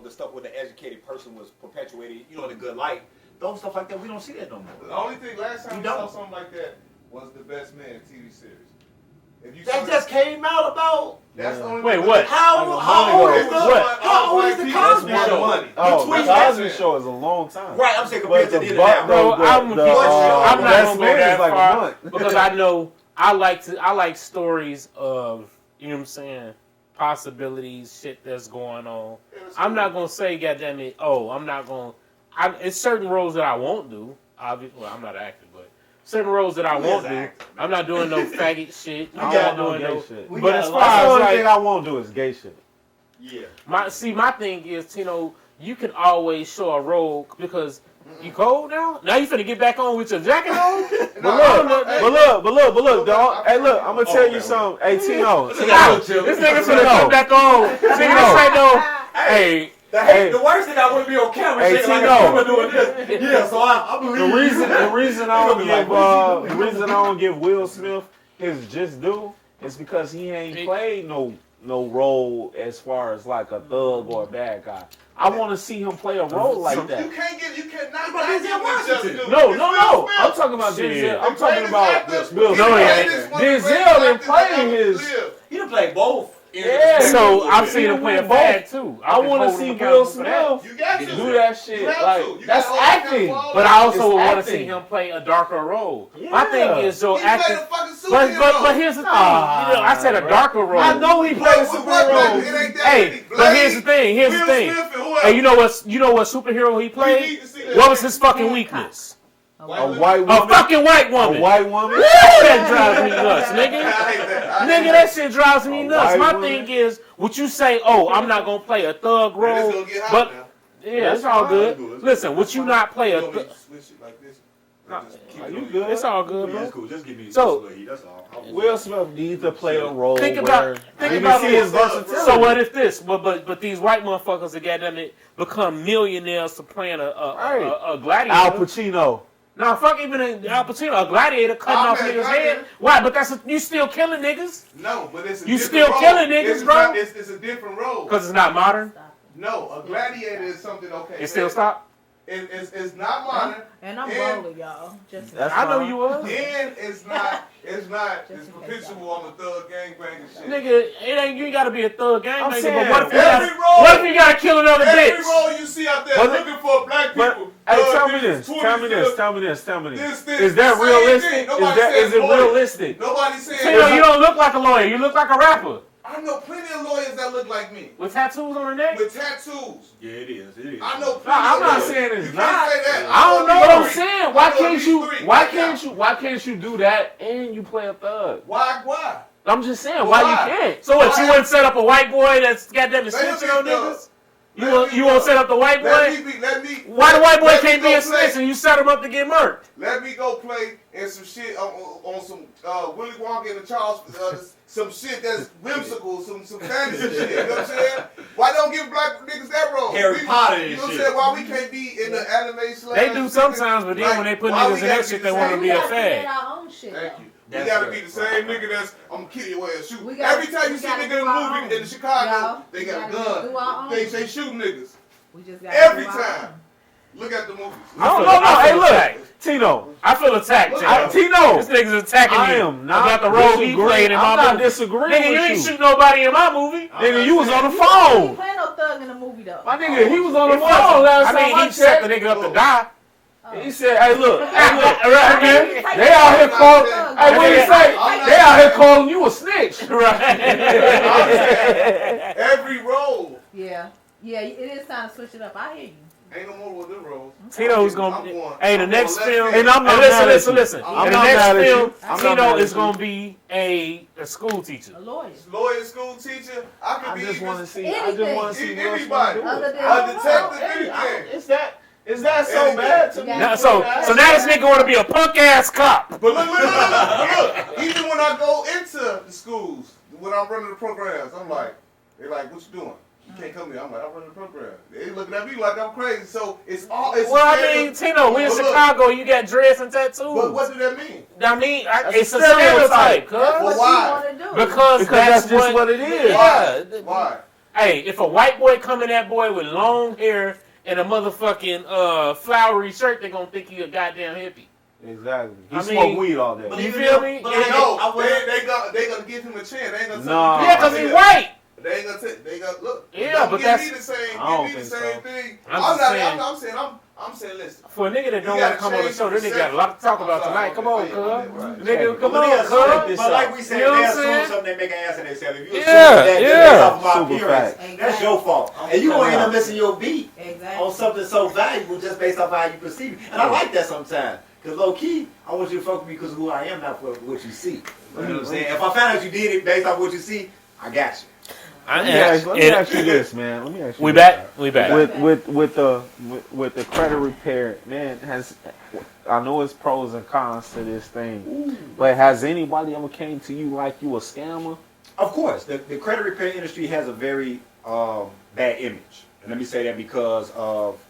the stuff where the educated person was perpetuated, in a good light. Those stuff like that, we don't see that no more. The only thing last time we saw something like that was The Best Man TV series. That just came out about. That's the only Wait, what? How old is the Cosby Show? Oh, the Cosby Show is a long time. Right, I'm saying compared to the now. Bro, I'm not gonna go that like far because I know I like stories of, you know what I'm saying, possibilities, shit that's going on. I'm not gonna say, goddamn it, it's certain roles that I won't do. Obviously, well, I'm not acting, but certain roles that I won't do. I'm not doing no faggot shit. I'm not doing no shit. But as far the as only thing I won't do is gay shit. Yeah. My thing is, you can always show a role because you cold now. Now you finna get back on with your jacket on. But look, dog. Hey, look, I'm gonna tell you something. Hey, Tino, this nigga finna come back on. Nigga say no. Hey. The worst thing I want to be on camera. Hey, Tino. Doing this. Yeah, so I believe the reason I don't give Will Smith his just due is because he ain't played no role as far as like a thug or a bad guy. I want to see him play a role like that. You cannot give him just No. I'm talking about Denzel. I'm talking about Will Smith. Denzel didn't play his. He done played both. Yeah, so I've seen him play a bad too. I want to see Will Smith do that shit. Like that's acting. But I also want to see him play a darker role. Yeah. My thing is acting. But here's the thing. I said a darker role. I know he played a superhero. Hey, but here's the thing. Hey, you know what superhero he played? What was his fucking weakness? A white woman. A fucking white woman. A white woman? That drives me nuts, nigga. Nigga, that shit drives me nuts. My thing is, would you say, I'm not going to play a thug role? But, yeah, it's all good. Listen, would you not play a thug? You good? It's all good, bro. Cool. Just give me that's all. Will Smith needs to play a role. Think about his versatility. So what if this? But these white motherfuckers that goddamn it become millionaires for playing a gladiator. Al Pacino. No, fuck even Al Pacino, a gladiator cutting off niggas' head. Why? But you still killing niggas. No, but it's you still killing niggas, bro. It's a different role. Because it's not modern. No, a gladiator is something It still stop. It's not modern. And I'm rolling, y'all. I know you was. And it's perpetual on the thug gangbang shit. Nigga, you ain't gotta be a thug gangbanger. But what if you gotta kill another bitch? Every role you see out there looking for black people. Hey, tell me this. Is that realistic? Is it realistic? Nobody saying. You don't look like a lawyer. You look like a rapper. I know plenty of lawyers that look like me. With tattoos on their neck? With tattoos. Yeah, it is. I know plenty I'm of not lawyers. saying it's you not. Can't say that. I don't know what I'm saying. Why can't you do that and you play a thug? Why? I'm just saying, why you can't? So what, you wouldn't set up a white boy that's got them snitching on niggas? You won't set up the white boy? Why the white boy can't be a snitch and you set him up to get murked? Let me go play in some shit on some Willy Wonka and the Charles, some shit that's whimsical, some fantasy shit. You know what I'm saying? Why don't give black niggas that role? Harry Potter and shit. You know what I'm shit. saying? Why we can't be in the anime / They do sometimes, but then when they put niggas in that shit, they want to be a fag. Thank you. We gotta be the same nigga that's I'm kill your ass shoot. Every time you see a nigga in a movie in Chicago, they got a gun. They shoot niggas. Every time. Look at the movies. No. Hey, look, Tino. I feel attacked, Tino. This nigga's attacking me. I am not about the role he played in my movie. I'm not disagreeing nigga, with you ain't shoot nobody in my movie. Nigga, you was on the phone. He played no thug in the movie though. My nigga, he was on the phone last time. He set the nigga up to die. He said, hey, look. They out here calling. Hey, what he say? They out here calling you a snitch. Right. Every role. Yeah, it is time to switch it up. I hear you. Ain't no more with them roles. Tino's gonna. Hey, the next film. And I'm not listen. I'm the not next mad at film, you. Tino is gonna be a school teacher. A lawyer. Lawyer, school teacher. I just want to see. anybody. A detective, anything. Is that so bad to me? So now this nigga want to be a punk ass cop. But look. Even when I go into the schools, when I'm running the programs, I'm like, they're like, what you doing? You can't come here. I'm like, I'm running the program. They looking at me like I'm crazy. So it's all. Tino, we in Chicago. You got dreads and tattoos. But what does that mean? It's a stereotype. Well, why? Because that's just what it is. Yeah. Why? Hey, if a white boy come in that boy with long hair and a motherfucking flowery shirt, they gonna think he a goddamn hippie. Exactly. He smoke weed all day. You feel me? But they gonna give him a chance. They ain't gonna yeah, because he white. They ain't gonna they gonna look. Yeah, but that's the same. I Give me the same thing. I'm saying, listen. For a nigga that don't want to come on the show, this nigga got a lot to talk about tonight. Come on, cuz. Nigga, come on, cuz. But like we said, they assume something, they make an ass of themselves. If you assume that off my appearance, that's your fault. And you gonna end up missing your beat on something so valuable just based off how you perceive it. And I like that sometimes. Because low key, I want you to fuck with me because of who I am, not for what you see. You know what I'm saying? If I found out you did it based off what you see, I got you. Let me ask you this, man. Let me ask you. We back. With the credit repair, man. I know it's pros and cons to this thing, but has anybody ever came to you like you a scammer? Of course, the credit repair industry has a very bad image, and let me say that because of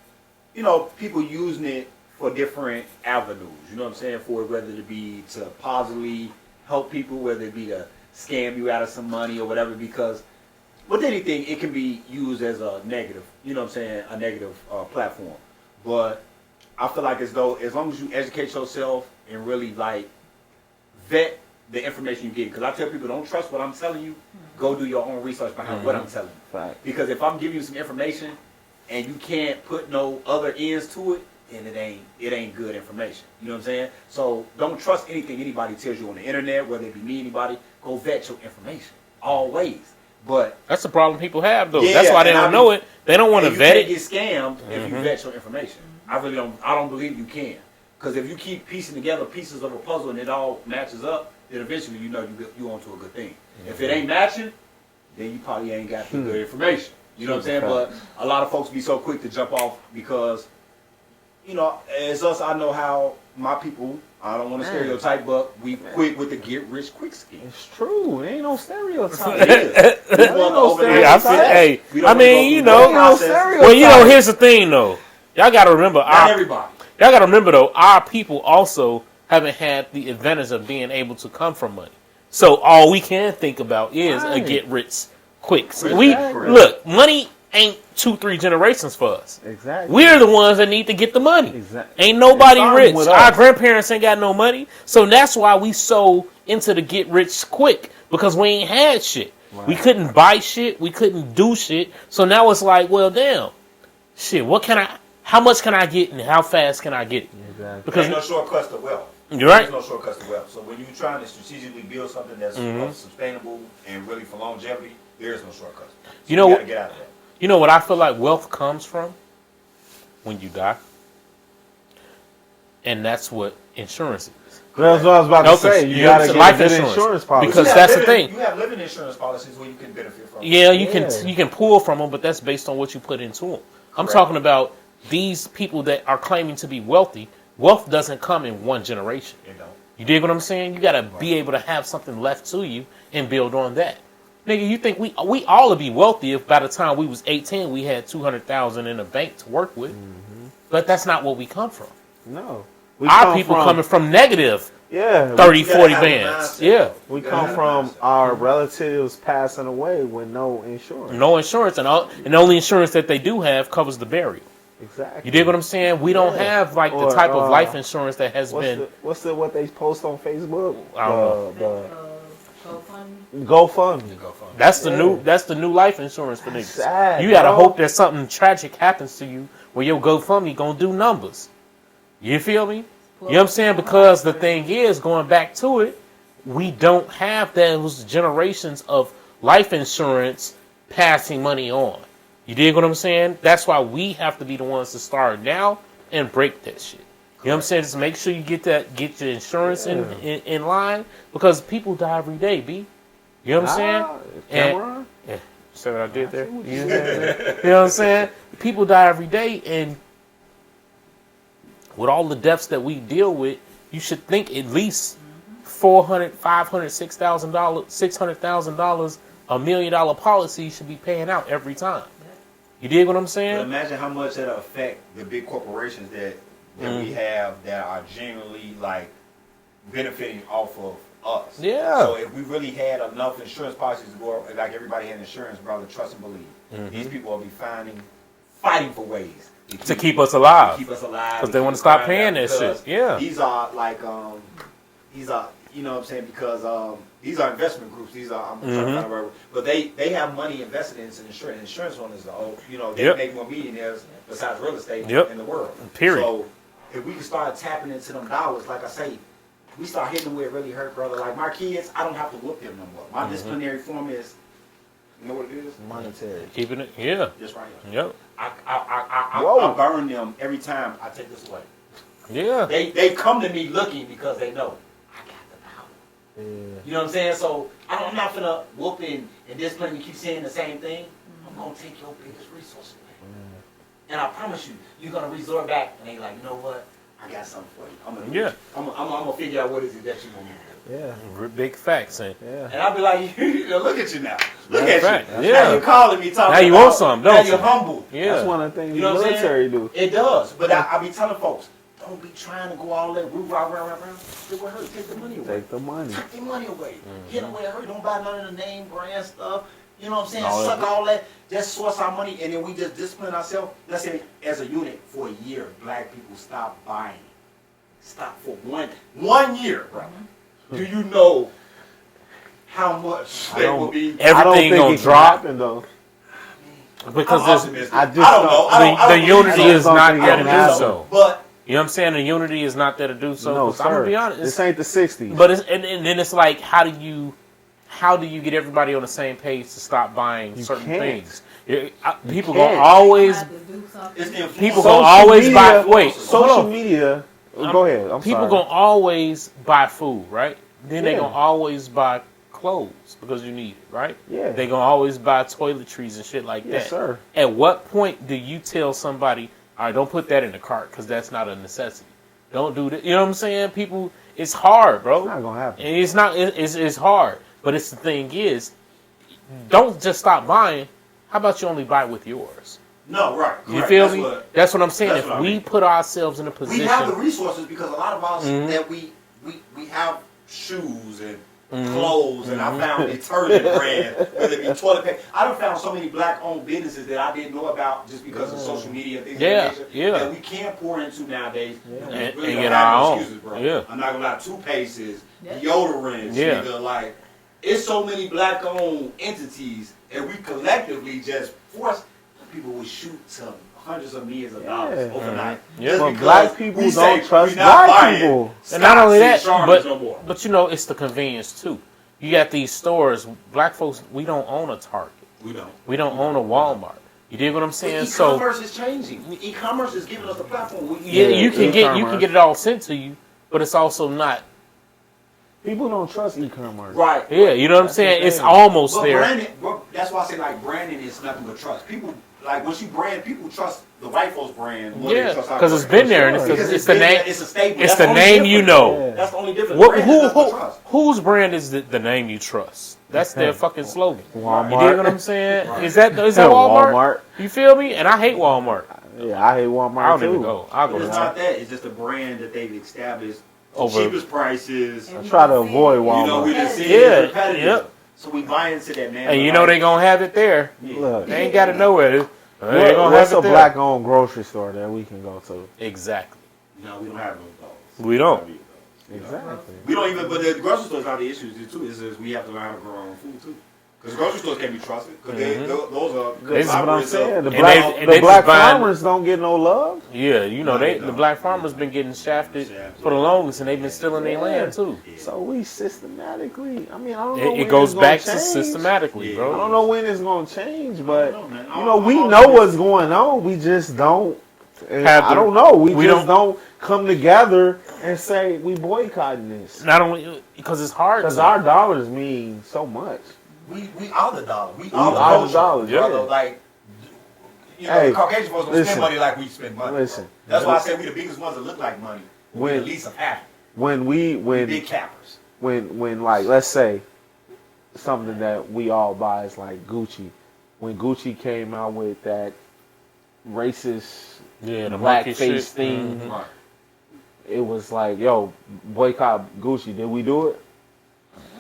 people using it for different avenues. You know what I'm saying? For whether it be to positively help people, whether it be to scam you out of some money or whatever, because with anything, it can be used as a negative, you know what I'm saying, a negative platform. But I feel like as long as you educate yourself and really vet the information you get. Because I tell people, don't trust what I'm telling you. Go do your own research behind what I'm telling you. Right. Because if I'm giving you some information and you can't put no other ends to it, then it ain't good information. You know what I'm saying? So don't trust anything anybody tells you on the internet, whether it be me, anybody. Go vet your information always. But that's the problem people have, though. That's why they don't know it. They don't want to vet it. You can't get scammed if you vet your information. I don't believe you can. Because if you keep piecing together pieces of a puzzle and it all matches up, then eventually you onto a good thing. If it ain't matching, then you probably ain't got the good information. You know what I'm saying? But a lot of folks be so quick to jump off because, as us, I know how my people, I don't want to stereotype, but we quit with the get rich quick scheme. It's true. There ain't no stereotype. Here's the thing, though. Y'all got to remember, our people also haven't had the advantage of being able to come from money. So all we can think about is a get rich quick. Look, money ain't 2-3 generations for us. Exactly. We're the ones that need to get the money. Exactly. Ain't nobody rich. Our grandparents ain't got no money. So that's why we so into the get rich quick. Because we ain't had shit. Right. We couldn't buy shit. We couldn't do shit. So now it's like, well, damn. Shit, how much can I get and how fast can I get it? Exactly. Because there's no shortcuts to wealth. You're right. There's no shortcuts to wealth. So when you're trying to strategically build something that's sustainable and really for longevity, there is no shortcuts. So you gotta get out of that. You know what I feel like wealth comes from? When you die. And that's what insurance is. That's what I was about to say. You gotta get life insurance policy. Because that's the thing. You have living insurance policies where you can benefit from. Yeah, you can pull from them, but that's based on what you put into them. I'm talking about these people that are claiming to be wealthy. Wealth doesn't come in one generation. It don't. You dig what I'm saying? You got to be able to have something left to you and build on that. Nigga, you think we all would be wealthy if by the time we was 18 we had $200,000 in the bank to work with? Mm-hmm. But that's not where we come from. No. Our people coming from negative 30, 40 bands. Yeah. We come from our relatives passing away with no insurance. No insurance, and the only insurance that they do have covers the burial. Exactly. You dig what I'm saying? We don't have like the type of life insurance that has been. What they post on Facebook? I don't know. GoFundMe. That's the new life insurance for niggas. Sad, you gotta hope that something tragic happens to you where your GoFundMe gonna do numbers. You feel me? You know what I'm saying? Because the thing is, going back to it, we don't have those generations of life insurance passing money on. You dig what I'm saying? That's why we have to be the ones to start now and break that shit. You know what I'm saying? Just make sure you get your insurance in line, because people die every day, B. You know what I'm saying? See what I did there? You know what I'm saying? People die every day, and with all the deaths that we deal with, you should think at least $400,000, $500,000, $600,000, $1 million policy should be paying out every time. You dig what I'm saying? But imagine how much that'll affect the big corporations that we have that are genuinely benefiting off of us. Yeah. So if we really had enough insurance policies to go like everybody had insurance, brother, trust and believe. These people will be finding fighting for ways to keep us alive. To keep us alive. Because they want to stop paying that shit. Yeah. These are like, you know what I'm saying? Because these are investment groups. These are, I'm trying to find a word, but they have money invested in insurance. Insurance owners are, you know, they make more millionaires besides real estate in the world. Period. So if we can start tapping into them dollars, like I say, we start hitting them where it really hurt, brother. Like my kids, I don't have to whoop them no more. My disciplinary form is, you know what it is? Monetary. Keeping it, Just right here. Yep. I burn them every time I take this away. Yeah. They come to me looking because they know I got the power. Yeah. You know what I'm saying? So I'm not finna whoop in and discipline. You keep saying the same thing. I'm gonna take your biggest resource away, and I promise you, you're gonna resort back. And they like, you know what? I got something for you. I'm gonna I'm gonna figure out what is it that you want me to do. Yeah. Big facts, and and I'll be like, look at you now. Look at you. Yeah. Now you're calling me talking. Now you want something, don't you? Now you're humble. Yeah. That's one of the things You know the military do. It does, but I be telling folks, don't be trying to go all that roof around. It will hurt. Take the money away. Take the money. Take the money away. Hit them where it hurt. Don't buy none of the name brand stuff. You know what I'm saying? Suck all that. Just source our money, and then we just discipline ourselves. Let's say as a unit for a year, black people stop buying. Stop for 1 year, brother. Do you know how much they will be? Everything gonna drop. Though. Because I don't know. The unity is not there to do so. But you know what I'm saying? The unity is not there to do so. No, I'm gonna be honest. This ain't the '60s. But and then it's like, how do you get everybody on the same page to stop buying certain things? People gonna always buy. Wait, social media. Go ahead. People gonna always buy food, right? Then they gonna always buy clothes because you need it, right? Yeah. They gonna always buy toiletries and shit like that. Yes, sir. At what point do you tell somebody, all right, don't put that in the cart because that's not a necessity. Don't do that. You know what I'm saying? People, it's hard, bro. It's not gonna happen. And it's not. It's hard. But the thing is, don't just stop buying. How about you only buy with yours? No, right. You feel me? That's what I'm saying. If we put ourselves in a position, we have the resources because a lot of us that we have shoes and clothes, and I found detergent brand, whether it be toilet paper. I done found so many black-owned businesses that I didn't know about just because of social media and things that we can pour into nowadays. And really get our own. Excuses, bro. Yeah. I'm not gonna lie. Toothpastes, deodorants, nigga, like it's so many black-owned entities, and we collectively just force people would shoot to hundreds of millions of dollars overnight. But black people don't trust black people. And not only that, but you know, it's the convenience too. You got these stores, black folks, we don't own a Target. We don't own a Walmart. You dig what I'm saying? So e-commerce is changing. E-commerce is giving us a platform. You can get it all sent to you, but it's also not. People don't trust e-commerce. Right. Yeah, you know what I'm saying? It's almost there. That's why I say like branding is nothing but trust. People like once you brand, people trust the white folks brand. Yeah, because it's been there and it's the name. It's a staple. It's the name you know. Yeah. That's the only difference. Whose brand is the name you trust? That's their fucking slogan. Walmart. You dig what I'm saying? Right. Is that Walmart? You feel me? And I hate Walmart. Yeah, I hate Walmart I don't too. even go. I'll go. It's not that. It's just a brand that they've established. Over cheapest prices. I try to avoid Walmart. You know, we just see it repetitive. Yep. So we buy into that, man. And you know they gonna have it there. Yeah. Look, they ain't got it nowhere. What's a black-owned grocery store that we can go to? Exactly. No, we don't have those. We don't. Exactly. We don't even. But the grocery store is not the issue too. Is we have to learn how to grow our own food too. Because grocery stores can't be trusted. Because those are. That's what I'm saying. The black farmers don't get no love. Yeah, you know the black farmers been getting shafted for the longest, and they've been stealing their land too. So we systematically. I mean, I don't know. It goes back to systematically, bro. I don't know when it's gonna change, but you know we know what's going on. We just don't. I don't know. We just don't come together and say we boycotting this. Not only because it's hard. Because our dollars mean so much. We are the dollar. We are the dollars. Yeah. Like, you know, the Caucasian folks don't spend money like we spend money. Listen. That's why I say we the biggest ones that look like money. We're the least of half. When big cappers. When like let's say something that we all buy is like Gucci. When Gucci came out with that racist the blackface thing, it was like, yo, boycott Gucci. Did we do it?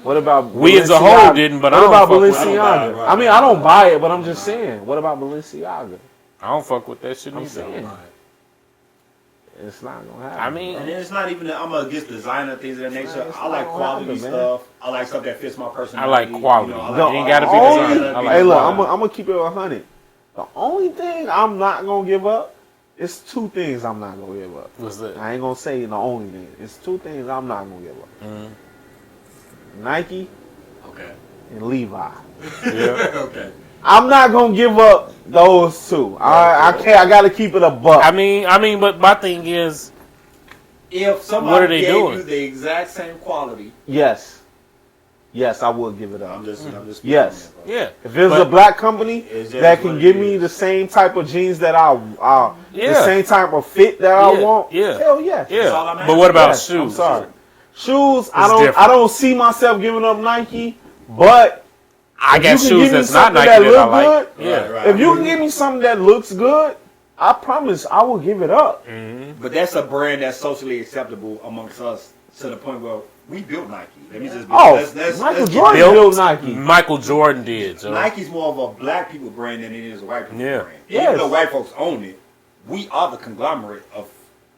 What about we as a whole didn't, but what about Balenciaga? I mean, I don't buy it, but I'm just saying. What about Balenciaga? I don't fuck with that shit either. It's not gonna happen. I mean, and it's not even that I'm against designer things of that nature. I like quality stuff. I like stuff that fits my personality. I like quality. You know, You ain't gotta be designer. Hey, look, I'm gonna keep it 100. The only thing I'm not gonna give up is two things I'm not gonna give up. What's that? I ain't gonna say the only thing. It's two things I'm not gonna give up. Nike, and Levi. Yeah. I'm not gonna give up those two. I can't. I gotta keep it a buck. I mean, but my thing is, if somebody what are they gave doing? you the exact same quality, yes, I would give it up. I'm just yes. Yeah. If it's a black company that can give me the same type of jeans that the same type of fit that I want, hell yes. Yeah. But what about shoes? I'm sorry. Shoes, I don't see myself giving up Nike, but I got shoes that's not Nike that I like. Good, if you can give me something that looks good, I promise I will give it up. But that's a brand that's socially acceptable amongst us to the point where we built Nike. Let me just be Michael Jordan built Nike. Michael Jordan did. So. Nike's more of a black people brand than it is a white people brand. Yes. Even though white folks own it, we are the conglomerate of,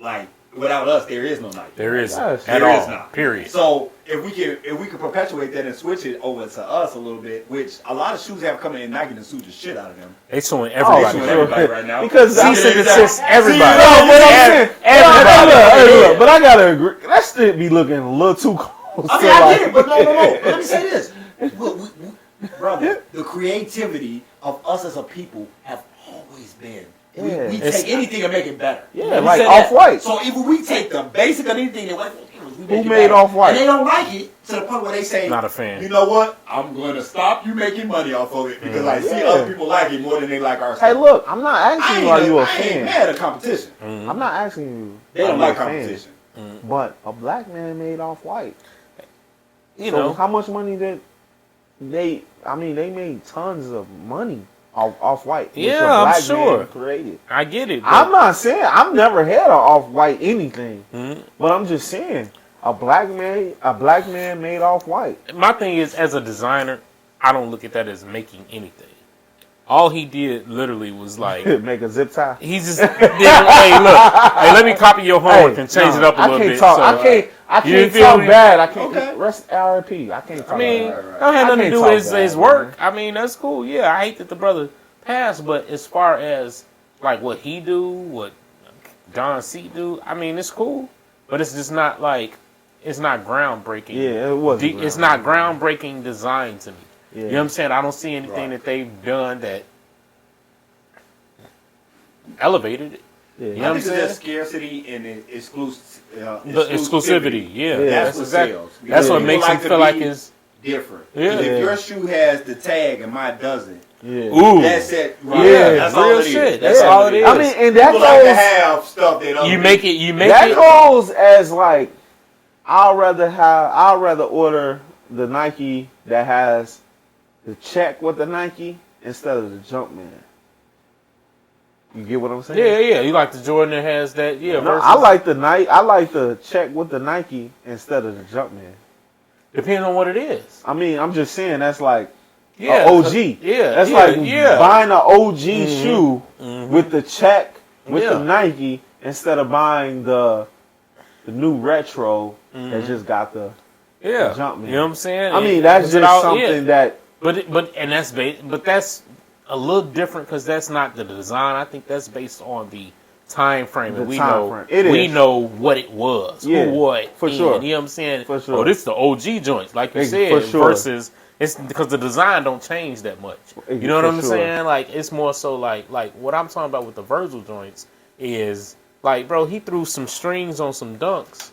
like, without us, there is no Nike. There is Yes. at There all. is not. Period. So if we can perpetuate that and switch it over to us a little bit, which a lot of shoes have come in, Nike to suit the shit out of them. They suing everybody. They suing everybody right now. Because cease and desist everybody. Everybody. But I gotta agree. That shit be looking a little too close. I mean, I get it, but no. Let me say this. Brother, the creativity of us as a people have always been. We take anything and make it better. Yeah, like Off-White. So if we take the basic of anything that who made Off-White? And they don't like it to the point where they say, not a fan. You know what? I'm going to stop you making money off of it because I see other people like it more than they like our stuff. Hey, look, I'm not asking you, are you a fan? I ain't mad at competition. I'm not asking you. They don't like competition. But a black man made Off-White. You know how much money did they? I mean, they made tons of money Off-White. Yeah, I'm sure. Created. I get it. I'm not saying I've never had an Off-White anything, but I'm just saying a black man made Off-White. My thing is, as a designer, I don't look at that as making anything. All he did literally was like make a zip tie. He just hey, look, let me copy your homework and change it up a little bit. I can't talk bad. I can't rest RIP. I can't talk. I mean, don't have nothing to do with his work. I mean, that's cool. Yeah, I hate that the brother passed, but as far as like what he do, what Don C do, I mean, it's cool, but it's just not like it's not groundbreaking. Yeah, it wasn't. It's not groundbreaking design to me. Yeah. You know what I'm saying? I don't see anything that they've done that elevated it. Yeah. You know what I'm saying? That scarcity and exclusivity. Yeah. That's what sells. That's what makes them feel like it's different. Yeah. If your shoe has the tag and mine doesn't, ooh, that's it. Right? Yeah, that's real all it shit. is. That's all it is. I mean, and that People goes. like to have stuff that you make it. That goes as like I'd rather order the Nike that has the check with the Nike instead of the Jumpman. You get what I'm saying? Yeah. You like the Jordan that has that? Yeah. No, I like the Nike. I like the check with the Nike instead of the Jumpman. Depending on what it is. I mean, I'm just saying that's like an OG. That's like buying an OG shoe with the check with the Nike instead of buying the new retro that just got the Jumpman. You know what I'm saying? I mean, that's just something that. But that's a little different because that's not the design. I think that's based on the time frame, and we know what it was. Yeah, who wore it for sure. You know what I'm saying? For sure. Oh, this is the OG joints, like you said, versus it's because the design don't change that much. You know what I'm saying? Like it's more so like what I'm talking about with the Virgil joints is like, bro, he threw some strings on some dunks,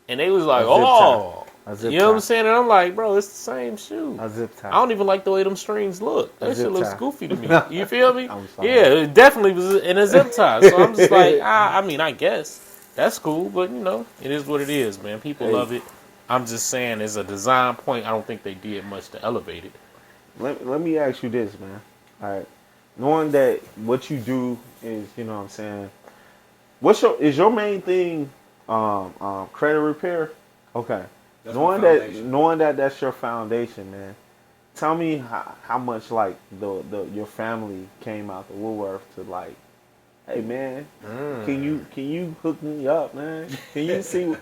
and they was like, you know what I'm saying? And I'm like, bro, it's the same shoe. A zip tie. I don't even like the way them strings look. That shit looks goofy to me. You feel me? Yeah, it definitely was in a zip tie. So I'm just like, I mean, I guess that's cool, but you know, it is what it is, man. People love it. I'm just saying, as a design point, I don't think they did much to elevate it. Let me ask you this, man. All right, knowing that what you do is, you know what I'm saying, is your main thing credit repair? Okay. That's knowing that that's your foundation, man. Tell me how much like your family came out the woodwork to like hey man, can you hook me up, man? Can you see,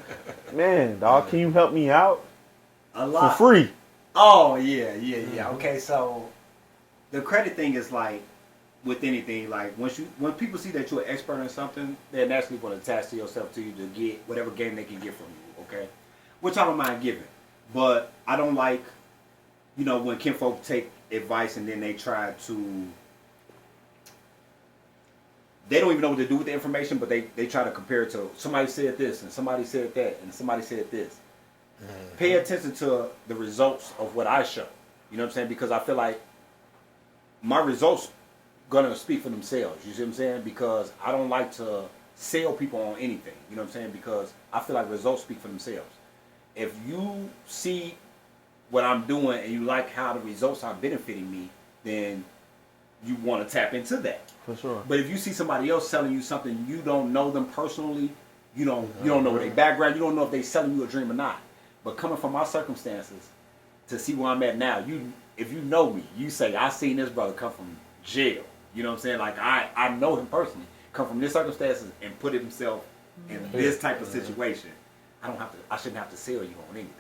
man, dog? Can you help me out a lot for free? Oh yeah. Okay, so the credit thing is like with anything. Like when people see that you're an expert in something, they naturally want to attach to yourself to you to get whatever game they can get from you. Okay, which I don't mind giving, but I don't like, when kinfolk take advice and then they try to. They don't even know what to do with the information, but they try to compare it to somebody said this and somebody said that and somebody said this. Pay attention to the results of what I show. You know what I'm saying? Because I feel like my results gonna speak for themselves. You see what I'm saying? Because I don't like to sell people on anything. You know what I'm saying? Because I feel like results speak for themselves. If you see what I'm doing and you like how the results are benefiting me, then you want to tap into that. For sure. But if you see somebody else selling you something, you don't know them personally, you don't know their background, you don't know if they're selling you a dream or not. But coming from my circumstances to see where I'm at now, if you know me, you say, I seen this brother come from jail. You know what I'm saying? Like I know him personally, come from this circumstances and put himself in this type of situation. I shouldn't have to sell you on anything.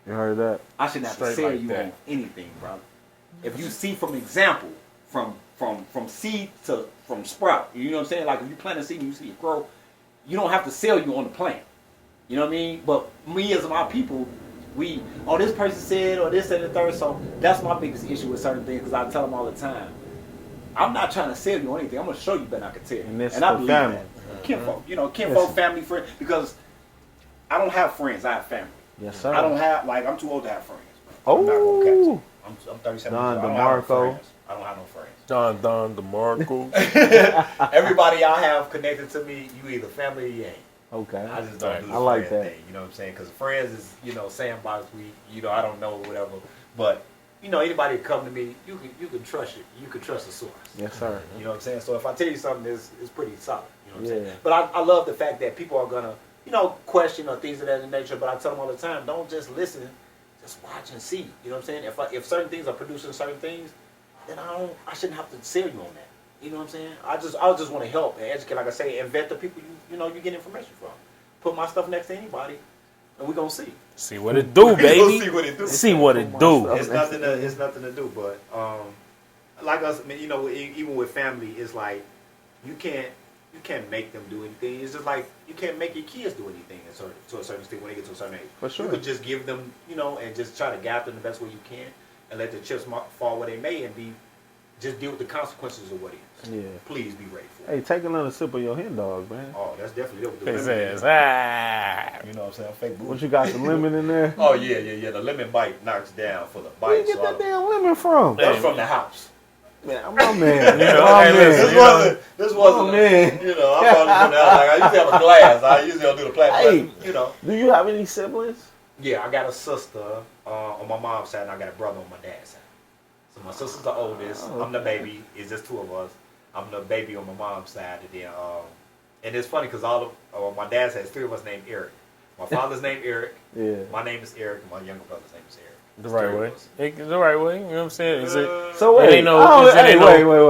You heard that? I shouldn't have to sell you on anything, brother. If you see from example, from seed to from sprout, you know what I'm saying? Like if you plant a seed and you see it grow, you don't have to sell you on the plant. You know what I mean? But me as my people, this person said or this and the third. So that's my biggest issue with certain things because I tell them all the time, I'm not trying to sell you on anything. I'm gonna show you better than I can tell you. And I believe family. That. Kinfolk, kinfolk, family, friend. Because I don't have friends. I have family. Yes, sir. I don't have I'm too old to have friends. Oh. I'm not gonna catch it. I'm 37 Don years old. DeMarco. I don't have no friends. Don DeMarco. Everybody I have connected to me, you either family or you ain't. Okay. I just don't do the I like friend that. thing. You know what I'm saying? Because friends is, sandbox. I don't know whatever. But anybody that come to me, you can trust it. You can trust the source. Yes, sir. You know what I'm saying? So if I tell you something, it's pretty solid. You know what I'm saying? Yeah. But I love the fact that people are gonna, question or things of that nature. But I tell them all the time, don't just listen, just watch and see. You know what I'm saying? If certain things are producing certain things, then I shouldn't have to sell you on that. You know what I'm saying? I just want to help and educate, like I say, and vet the people you get information from. Put my stuff next to anybody, and we're gonna see. See what it do, baby. See what it do. See what it do. It's nothing to do, but like us, even with family, it's like you can't make them do anything. It's just like you can't make your kids do anything to a certain extent when they get to a certain age. For sure. You could just give them, and just try to guide them the best way you can, and let the chips fall where they may, and just deal with the consequences of what it is. Yeah. Please be grateful. Hey, take another sip of your hen dog, man. Oh, that's definitely what His ass. You know what I'm saying? Fake booty. What you got, some lemon in there? Oh yeah. The lemon bite knocks down for the bite. Where you get that damn lemon from? That's from the house. Man, I'm my man. This wasn't. Man. I brought it from the house. Like, I used to have a glass. I usually don't do the plastic. Hey, do you have any siblings? Yeah, I got a sister on my mom's side, and I got a brother on my dad's side. So my sister's the oldest. Oh, I'm the baby. It's just two of us. I'm the baby on my mom's side, and then and it's funny because my dad has three of us named Eric. My father's named Eric. Yeah. My name is Eric, and my younger brother's name is Eric. The right way. The right way. You know what I'm saying? Is it? So wait. It ain't no.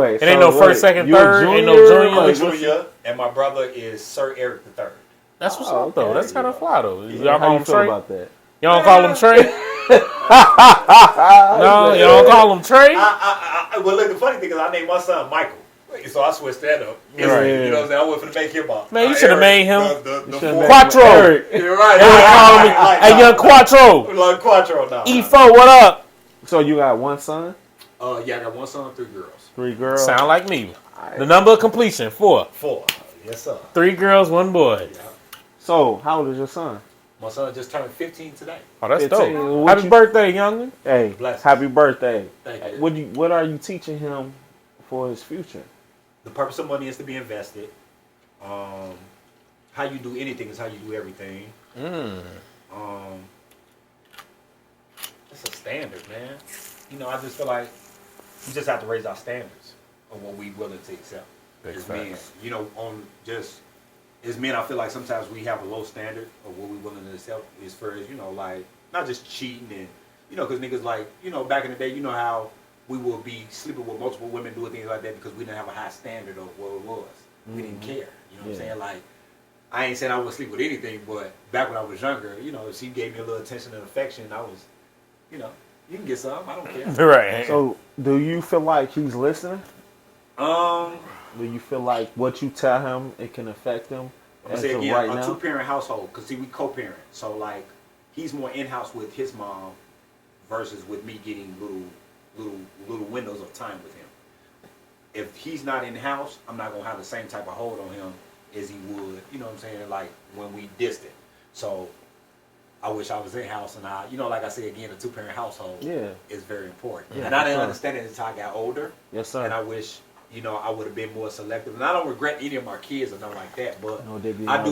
Wait. It ain't no first, second, third. Ain't no junior. And my brother is Sir Eric the Third. That's what's up though. That's kind of fly though. Yeah. Y'all How call you him feel Trey? about that? Y'all don't call him Trey? No, y'all don't call him Trey? Well, look, the funny thing is I named my son Michael. So I switched that up. Right. You know what I'm saying? I went for to make him up. Man, you should have made him Quattro. You're right. Hey, young Quattro. Like Quattro now. E4, what up? So you got one son? Yeah, I got one son, 3 girls. 3 girls? Sound like me. The number of completion, 4. 4. Yes, sir. 3 girls, 1 boy. Yeah. So, how old is your son? My son just turned 15 today. Oh, that's 15. dope. Happy birthday, youngin'. Hey, Bless happy birthday. Thank you. What are you teaching him for his future? The purpose of money is to be invested. How you do anything is how you do everything. It's a standard, man. I just feel like we just have to raise our standards of what we willing to accept. As men, as men, I feel like sometimes we have a low standard of what we willing to accept as far as, like, not just cheating and, because niggas like, back in the day, how we will be sleeping with multiple women, doing things like that because we didn't have a high standard of what it was. We didn't care. You know what I'm saying? Like, I ain't saying I would sleep with anything, but back when I was younger, you know, if she gave me a little attention and affection, I was, you know, you can get some. I don't care. Right. So, do you feel like he's listening? Do you feel like what you tell him, it can affect him? I'm gonna say again, a two-parent household, because see, we co-parent. So like, he's more in-house with his mom versus with me getting little windows of time with him. If he's not in-house, I'm not gonna have the same type of hold on him as he would, you know what I'm saying, like when we distant. So I wish I was in-house, and like I say again, a two-parent household is very important. Yeah, and I didn't understand it until I got older. Yes, sir. And I wish, I would have been more selective. And I don't regret any of my kids or nothing like that, but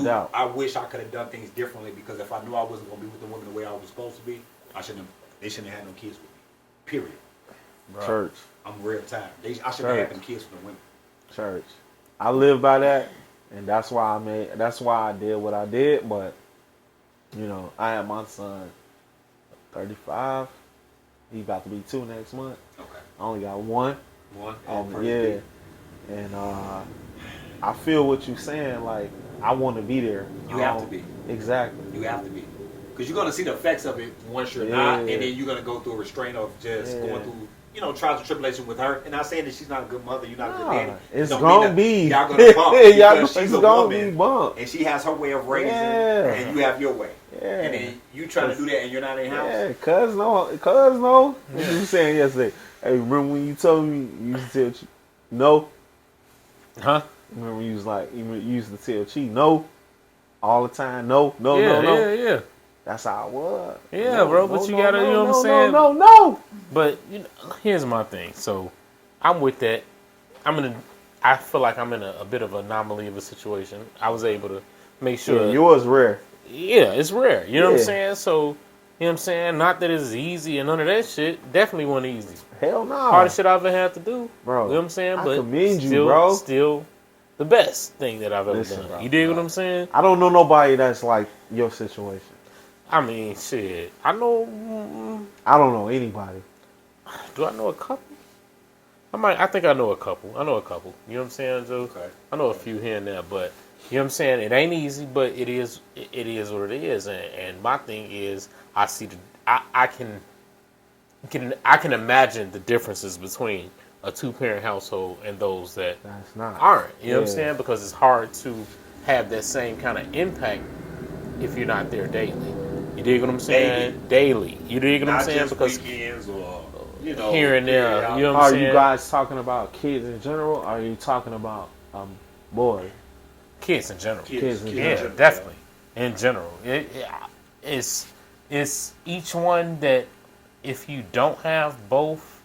doubt. I wish I could have done things differently, because if I knew I wasn't going to be with the woman the way I was supposed to be, they shouldn't have had no kids with me. Period. Bro. Church. I'm real tired. I should have had them kids with the women. Church. I live by that, and that's why I did what I did, but I had my son 35. He's about to be 2 next month. Okay. I only got one. And and I feel what you're saying. Like, I want to be there. You have to be. Exactly. You have to be, because you're going to see the effects of it once you're not, and then you're going to go through a restraint of just going through, trials and tribulation with her. And not saying that she's not a good mother, you're not a good daddy. It's gonna be. Y'all gonna bump. She's a woman, and she has her way of raising, and you have your way. And then you trying to do that, and you're not in house. Yeah, cuz no. What you saying yesterday? Hey, remember when you told me you used to tell no? Huh? Remember you used to tell Chi no all the time? No. Yeah. That's how it was. Yeah, bro. But you gotta, you know what I'm saying? No. But here's my thing. So I'm with that. I feel like I'm in a bit of an anomaly of a situation. I was able to make sure. Yeah, yours rare. Yeah, it's rare. You know what I'm saying? So, you know what I'm saying? Not that it's easy and none of that shit. Definitely wasn't easy. Hell no. Hardest shit I've ever had to do. Bro. You know what I'm saying? But commend you, bro. Still the best thing that I've ever done. Bro, you dig what I'm saying? I don't know nobody that's like your situation. I mean, shit. I don't know anybody. Do I know a couple? I think I know a couple. You know what I'm saying, Joe? Okay. I know a few here and there, but you know what I'm saying? It ain't easy, but it is what it is. And my thing is, I can imagine the differences between a two-parent household and those that aren't. You know what I'm saying? Because it's hard to have that same kind of impact if you're not there daily. You dig what I'm saying? Daily. You dig what I'm saying? Just because weekends or here and there. You know what I'm saying? Are you guys talking about kids in general? Or are you talking about boys? Kids in general. Kids in general. Definitely. In general. It's each one that if you don't have both,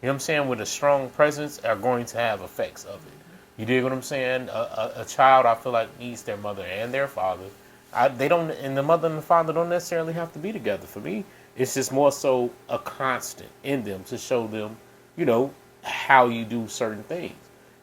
you know what I'm saying, with a strong presence, are going to have effects of it. You dig what I'm saying? A child, I feel like, needs their mother and their father. And the mother and the father don't necessarily have to be together. For me, it's just more so a constant in them to show them, how you do certain things.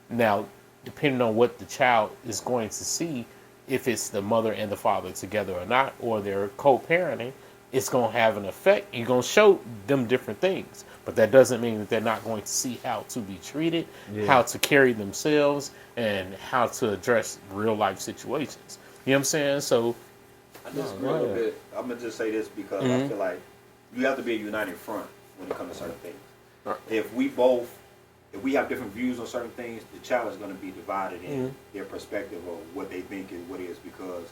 Now, depending on what the child is going to see, if it's the mother and the father together or not, or they're co-parenting, it's going to have an effect. You're going to show them different things. But that doesn't mean that they're not going to see how to be treated, how to carry themselves, and how to address real-life situations. You know what I'm saying? So, I disagree a little bit. I'm going to just say this because I feel like you have to be a united front when it comes to certain things. Right. If we have different views on certain things, the child is going to be divided in their perspective of what they think and what is, because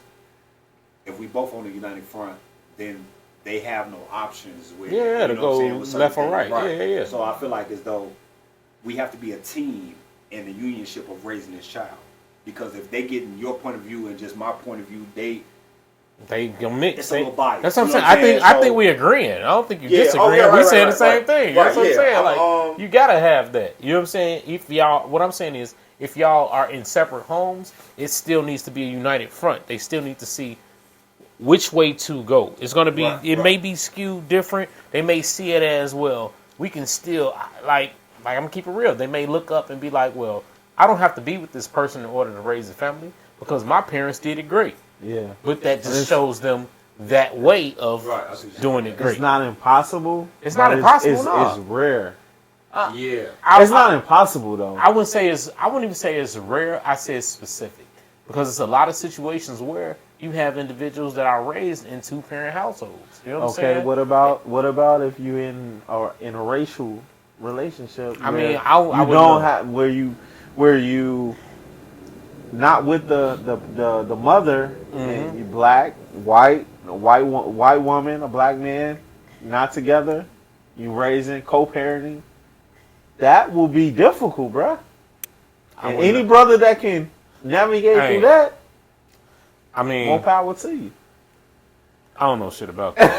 if we both on a united front, then they have no options with to go left or right. Yeah. So I feel like as though we have to be a team in the unionship of raising this child, because if they get in your point of view and just my point of view, they gonna mix. It's a little bias. That's what I'm saying. I think we agreeing. I don't think you disagreeing. We saying the same thing. That's what I'm saying. Like, you gotta have that. You know what I'm saying? What I'm saying is, if y'all are in separate homes, it still needs to be a united front. They still need to see which way to go. It's gonna be. It may be skewed different. They may see it as, well, we can still like I'm gonna keep it real. They may look up and be like, well, I don't have to be with this person in order to raise a family because my parents did it great. Yeah. But that just shows them that way of doing it great. It's not impossible. It's not impossible, no. It's rare. It's not impossible though. I wouldn't even say it's rare. I say it's specific because it's a lot of situations where you have individuals that are raised in 2-parent households. You know what I'm saying? What about if you in a racial relationship? I mean, I you don't have where you not with the mother and you black, white woman, a black man, not together. You raising, co-parenting. That will be difficult, bruh. And any brother that can navigate through that, I mean, more power to you. I don't know shit about that.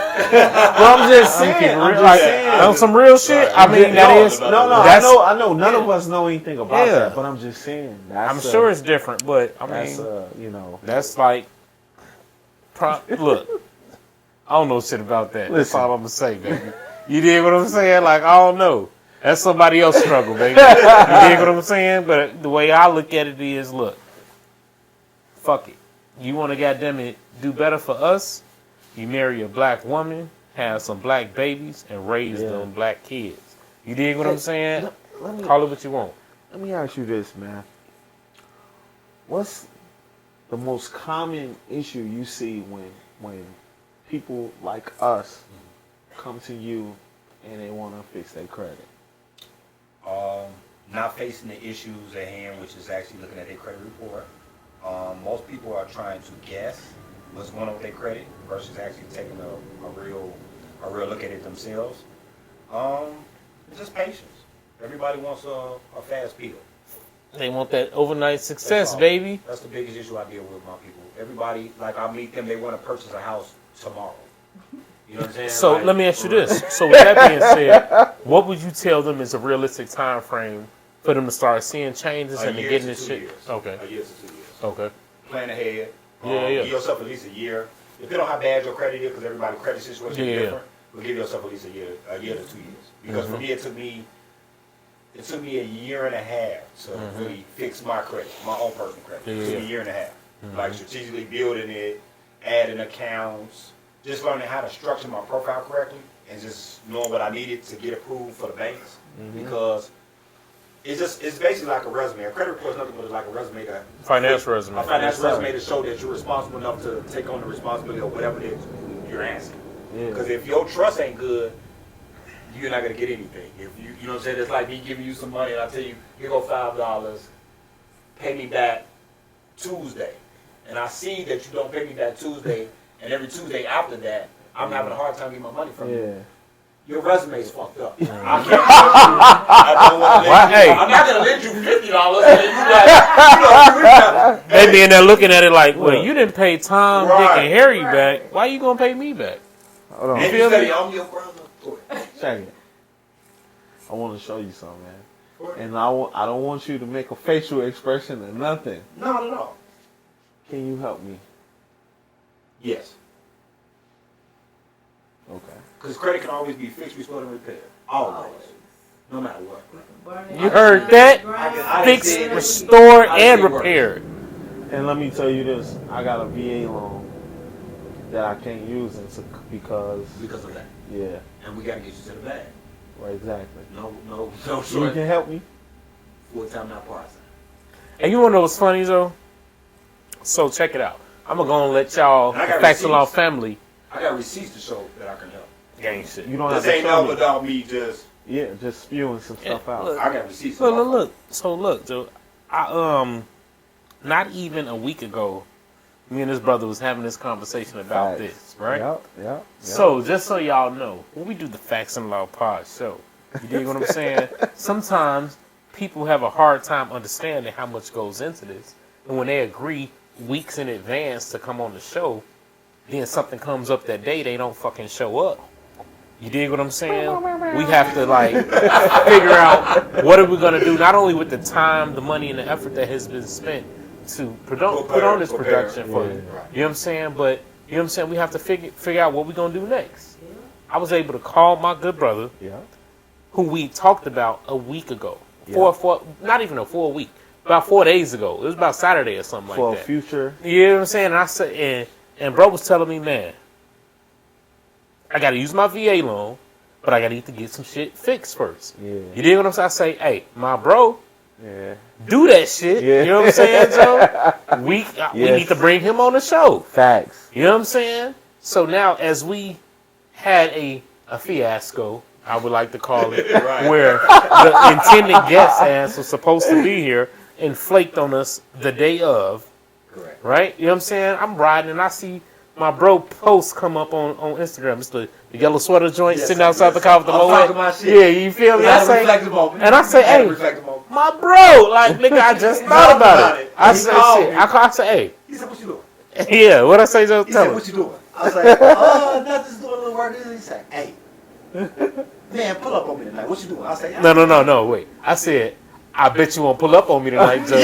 Well, I'm just saying. On some real shit. I mean, I know. None of us know anything about that, but I'm just saying. I'm sure it's different, but I mean, that's like, look, I don't know shit about that. That's all I'm gonna say, baby. You dig what I'm saying? Like, I don't know. That's somebody else's struggle, baby. You dig what I'm saying? But the way I look at it is, look, fuck it. You want to goddamn it do better for us? You marry a black woman, have some black babies, and raise them black kids. You dig what I'm saying? Call it what you want. Let me ask you this, man. What's the most common issue you see when people like us come to you and they want to fix their credit? Not facing the issues at hand, which is actually looking at their credit report. Most people are trying to guess what's going on with their credit versus actually taking a real look at it themselves. It's just patience. Everybody wants a fast pill. They want that overnight success, baby. That's the biggest issue I deal with my people. Everybody, like I meet them, they want to purchase a house tomorrow. You know what I'm saying? So let me ask you this. So with that being said, what would you tell them is a realistic time frame for them to start seeing changes and getting this shit? Years. Okay. A year to 2 years. Okay. Plan ahead. Give yourself at least a year. Depending on how bad your credit is, because everybody's credit situation is different. But give yourself at least a year to 2 years. Because for me, it took me a year and a half to really fix my credit, my own personal credit. It took me a year and a half. Like strategically building it, adding accounts, just learning how to structure my profile correctly, and just knowing what I needed to get approved for the banks. Because it's basically like a resume. A credit report is nothing but like a resume. Financial resume. A financial resume to show that you're responsible enough to take on the responsibility of whatever it is you're asking. Because if your trust ain't good, you're not gonna get anything. If you know what I'm saying, it's like me giving you some money and I tell you, here go $5, pay me back Tuesday, and I see that you don't pay me back Tuesday, and every Tuesday after that, I'm having a hard time getting my money from you. Your resume's fucked up. I can't trust you. I don't want to let you. I'm not gonna lend you $50 and you they be in there looking at it like, well, you didn't pay Tom, Dick, and Harry back. Why you gonna pay me back? Hold on. And you say I'm your brother. Check it. I want to show you something, man. And I don't want you to make a facial expression or nothing. Not at all. Can you help me? Yes. Okay. Because credit can always be fixed, restored, and repaired. Always. No matter what. You heard that? Fixed, restored, and repaired. And let me tell you this. I got a VA loan that I can't use because of that. Yeah. And we got to get you to the bag. Right, exactly. No You can help me? Full-time, not part-time. And you want to know what's funny, though? So check it out. I'm going to go and let y'all, Facts Along family. I got receipts to show that I can help. Gang shit. You don't this have to ain't never about me just... Yeah, just spewing some stuff out. Look, I got receipts. Look. So look, dude. Not even a week ago, me and this brother was having this conversation about this, right? Yep. So, just so y'all know, when we do the Facts and Law Pod show, you dig what I'm saying? Sometimes people have a hard time understanding how much goes into this. And when they agree weeks in advance to come on the show, then something comes up that day, they don't fucking show up. You dig what I'm saying? We have to, like, figure out what are we going to do, not only with the time, the money, and the effort that has been spent to put on this production for you. You know what I'm saying? But, you know what I'm saying? We have to figure out what we're going to do next. I was able to call my good brother, who we talked about a week ago. Not even a full week. About 4 days ago. It was about Saturday or something like that. For a future. You know what I'm saying? And I said, and bro was telling me, man, I got to use my VA loan, but but I need to get some shit fixed first. Yeah. You dig what I'm saying? I say, hey, my bro, Yeah. do that shit. Yeah. You know what I'm saying, Joe? We need to bring him on the show. Facts. You know what I'm saying? So now, as we had a fiasco, I would like to call it, where the intended guest ass was supposed to be here and flaked on us the day of. Correct. Right? You know what I'm saying? I'm riding and I see my bro post come up on Instagram. It's the yellow sweater joint sitting outside the car with the low end. Yeah, you feel me? I say, hey, my bro, like, nigga, I just thought about it. I say, shit. I say, hey. He said, what you doing? Yeah, what I say, Joe? He said, what you doing? I was like, nothing, just doing a little work. He said, hey, man, pull up on me tonight. What you doing? I was like, No, wait. I said, I bet you won't pull up on me tonight, Joe.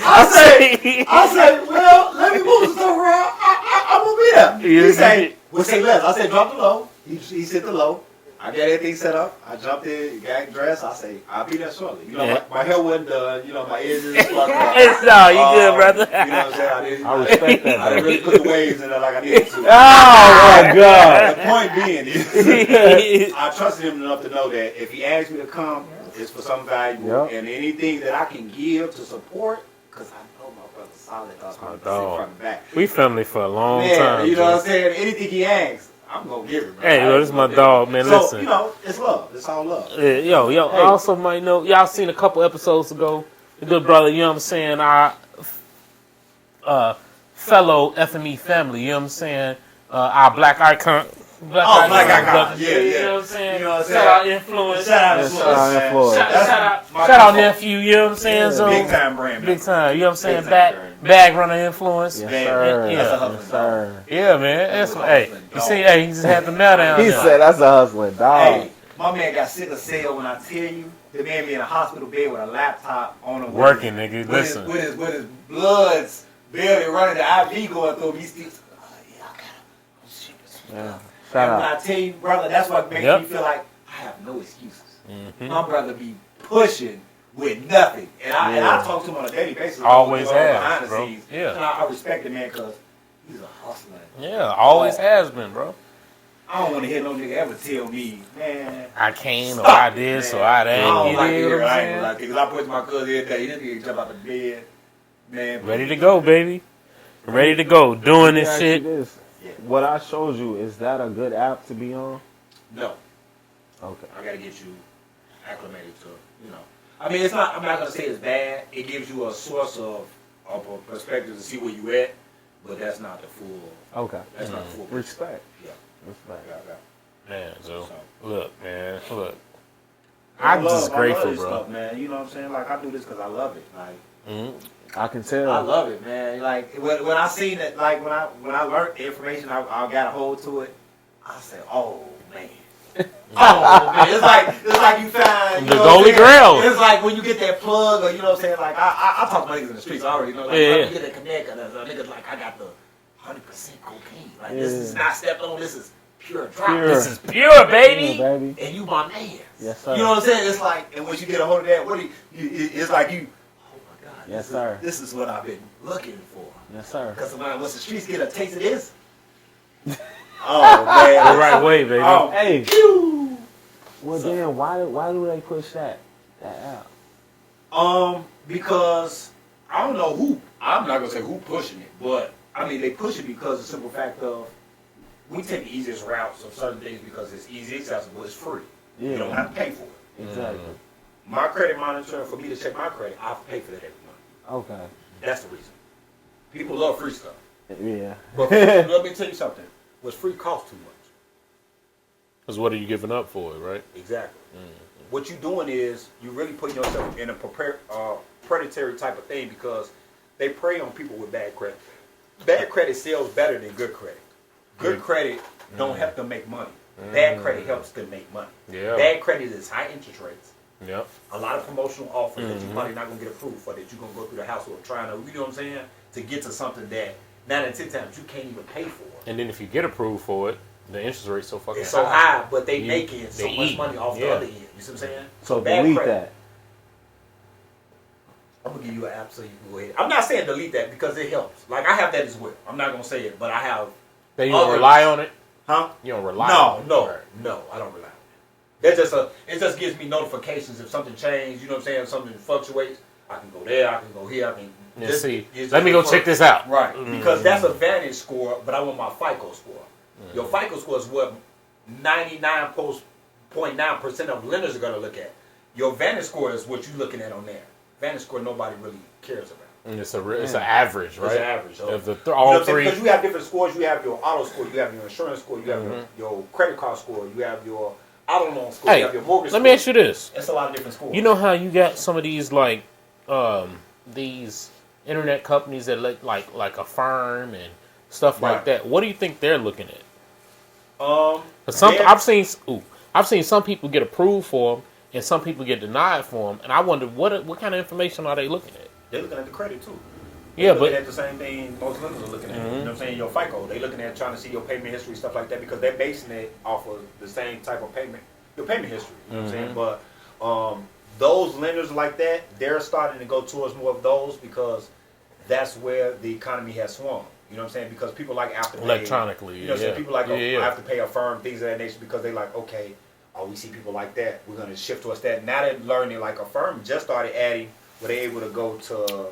I said, well, let me move some stuff around. I'm gonna be there. He said, well, say less. I said, drop the low. He set the low. I got everything set up. I jumped in, got dressed. I say, I'll be there shortly. You know, my hair wasn't done. You know, my ears is fucked up. No, you good, brother. You know what I'm saying? I respect that. I didn't really put the waves in there like I needed to. Oh my God. The point being is, I trusted him enough to know that if he asked me to come, it's for some value. Yep. And anything that I can give to support, because I know my brother's solid from the back. We family for a long Man, time. you know what I'm saying? Anything he asks, I'm going to give him. Hey, this is my dog, man. So, Listen. you know, it's love. It's all love. Yo, I also might know, y'all seen a couple episodes ago, the good brother, you know what I'm saying, our fellow FME family, you know what I'm saying, our black icon. Black icon. Yeah. You know what I'm saying? You know what I'm saying? Shout out Influence. Shout out Shout out Nephew, you know what I'm saying? Yeah. So, big time brand. Big time, you know what I'm saying? Bag runner Influence. Yes, Man, sir. Yeah. That's a Yes, sir. Yeah, man. That's hey. You see, hey, he just had the meltdown. He said that's a hustling dog. Hey, my man got sick of sale when I tell you. The man be in a hospital bed with a laptop on him. Working, nigga. Listen. With his bloods barely running, the IV going through him. He's still, I gotta. Yeah. Shout And when out. I tell you, brother, that's what makes me feel like I have no excuses. Mm-hmm. My brother be pushing with nothing, and I talk to him on a daily basis. Always behind has, the bro. scenes. Yeah. And I respect the man because he's a hustler. Yeah, always has been, bro. I don't want to hear no nigga ever tell me, man, I can't, or I did, so I I didn't. don't You like to dig hear what it. I'm I ain't saying? gonna lie to you, 'cause I push my cousin every day. He didn't jump out the bed, man. Ready to go, baby. Ready to go. Doing this Let me ask shit. you this. What I showed you, is that a good app to be on? No, Okay. I gotta get you acclimated to, I mean, it's not. I'm not gonna say it's bad. It gives you a source of a perspective to see where you at, but that's not the full. Okay. That's not the full. picture. Respect. Yeah. Respect. Man, so, So. look, man, look. I I'm just love grateful, this bro. stuff, man. You know what I'm saying? Like I do this because I love it. Like I can tell. I love it, man. Like when I seen it, like when I learned the information, I got a hold to it. I said, oh man. Oh man, it's like you find The Holy Grail. It's like when you get that plug, or you know what I'm saying. Like I talk to niggas in the streets. I already know. Like Yeah. when you get that connect, or niggas like I got the 100% cocaine. Like this is not stepped on. This is pure drop. Pure. This is pure, baby. Yeah, baby. And you my man. Yes, sir. You know what I'm saying? It's like, and once you get a hold of that, it's like you. Oh my God. Yes, sir. This is what I've been looking for. Yes, sir. Because once the streets get a taste of this, oh man, The right way, baby. Oh, Hey. phew. Well, then why do they push that app? Because I don't know who. I'm not gonna say who pushing it, but I mean they push it because of the simple fact of we take the easiest routes of certain things because it's easy, accessible, it's free. Yeah. You don't have to pay for it. Exactly. My credit monitor, for me to check my credit, I have to pay for that every month. Okay. That's the reason. People love free stuff. Yeah. But let me tell you something. What's free costs too much. Because what are you giving up for it, right? Exactly. What you're doing is you're really putting yourself in a predatory type of thing because they prey on people with bad credit. Bad credit sells better than good credit. Good credit don't help them make money. Bad credit helps them make money. Yeah. Bad credit is high interest rates. Yep. A lot of promotional offers that you're probably not going to get approved for, that you're going to go through the household trying to, you know what I'm saying, to get to something that 9 and 10 times you can't even pay for. And then if you get approved for it, the interest rate's so fucking It's so high, but they You- making so they much eat. money off the Yeah. other end. You see what I'm saying? So bad delete credit. that. I'm gonna give you an app so you can go ahead. I'm not saying delete that because it helps. Like I have that as well. I'm not gonna say it, but I have. They even others. rely on it. Huh? You don't rely on it? No, I don't rely on it. It just gives me notifications if something changes, you know what I'm saying, if something fluctuates, I can go there, I can go here, I can... Let me go check this out. Right, because that's a Vantage score, but I want my FICO score. Your FICO score is what 99.9% of lenders are going to look at. Your Vantage score is what you're looking at on there. Vantage score nobody really cares about. And it's an average, right? It's an average. So, all three. Because you have different scores. You have your auto score, you have your insurance score, you have your credit card score, you have your auto loan score, you have your mortgage score. Let me ask you this. It's a lot of different scores. You know how you got some of these these internet companies that look like Affirm and stuff like that. What do you think they're looking at? I've seen some people get approved for them and some people get denied for them, and I wonder what kind of information are they looking at? They're looking at the credit too. They're looking at the same thing most lenders are looking at. You know what I'm saying? Your FICO. They're looking at trying to see your payment history, stuff like that, because they're basing it off of the same type of payment, your payment history. You know what I'm saying? But those lenders like that, they're starting to go towards more of those because that's where the economy has swung. You know what I'm saying? Because people like Afterpay. Electronically, you know what I'm saying? People like Afterpay, Affirm, things of that nature, because they like, okay, we see people like that. We're going to shift towards that. Now they're learning, like Affirm just started adding where they're able to go to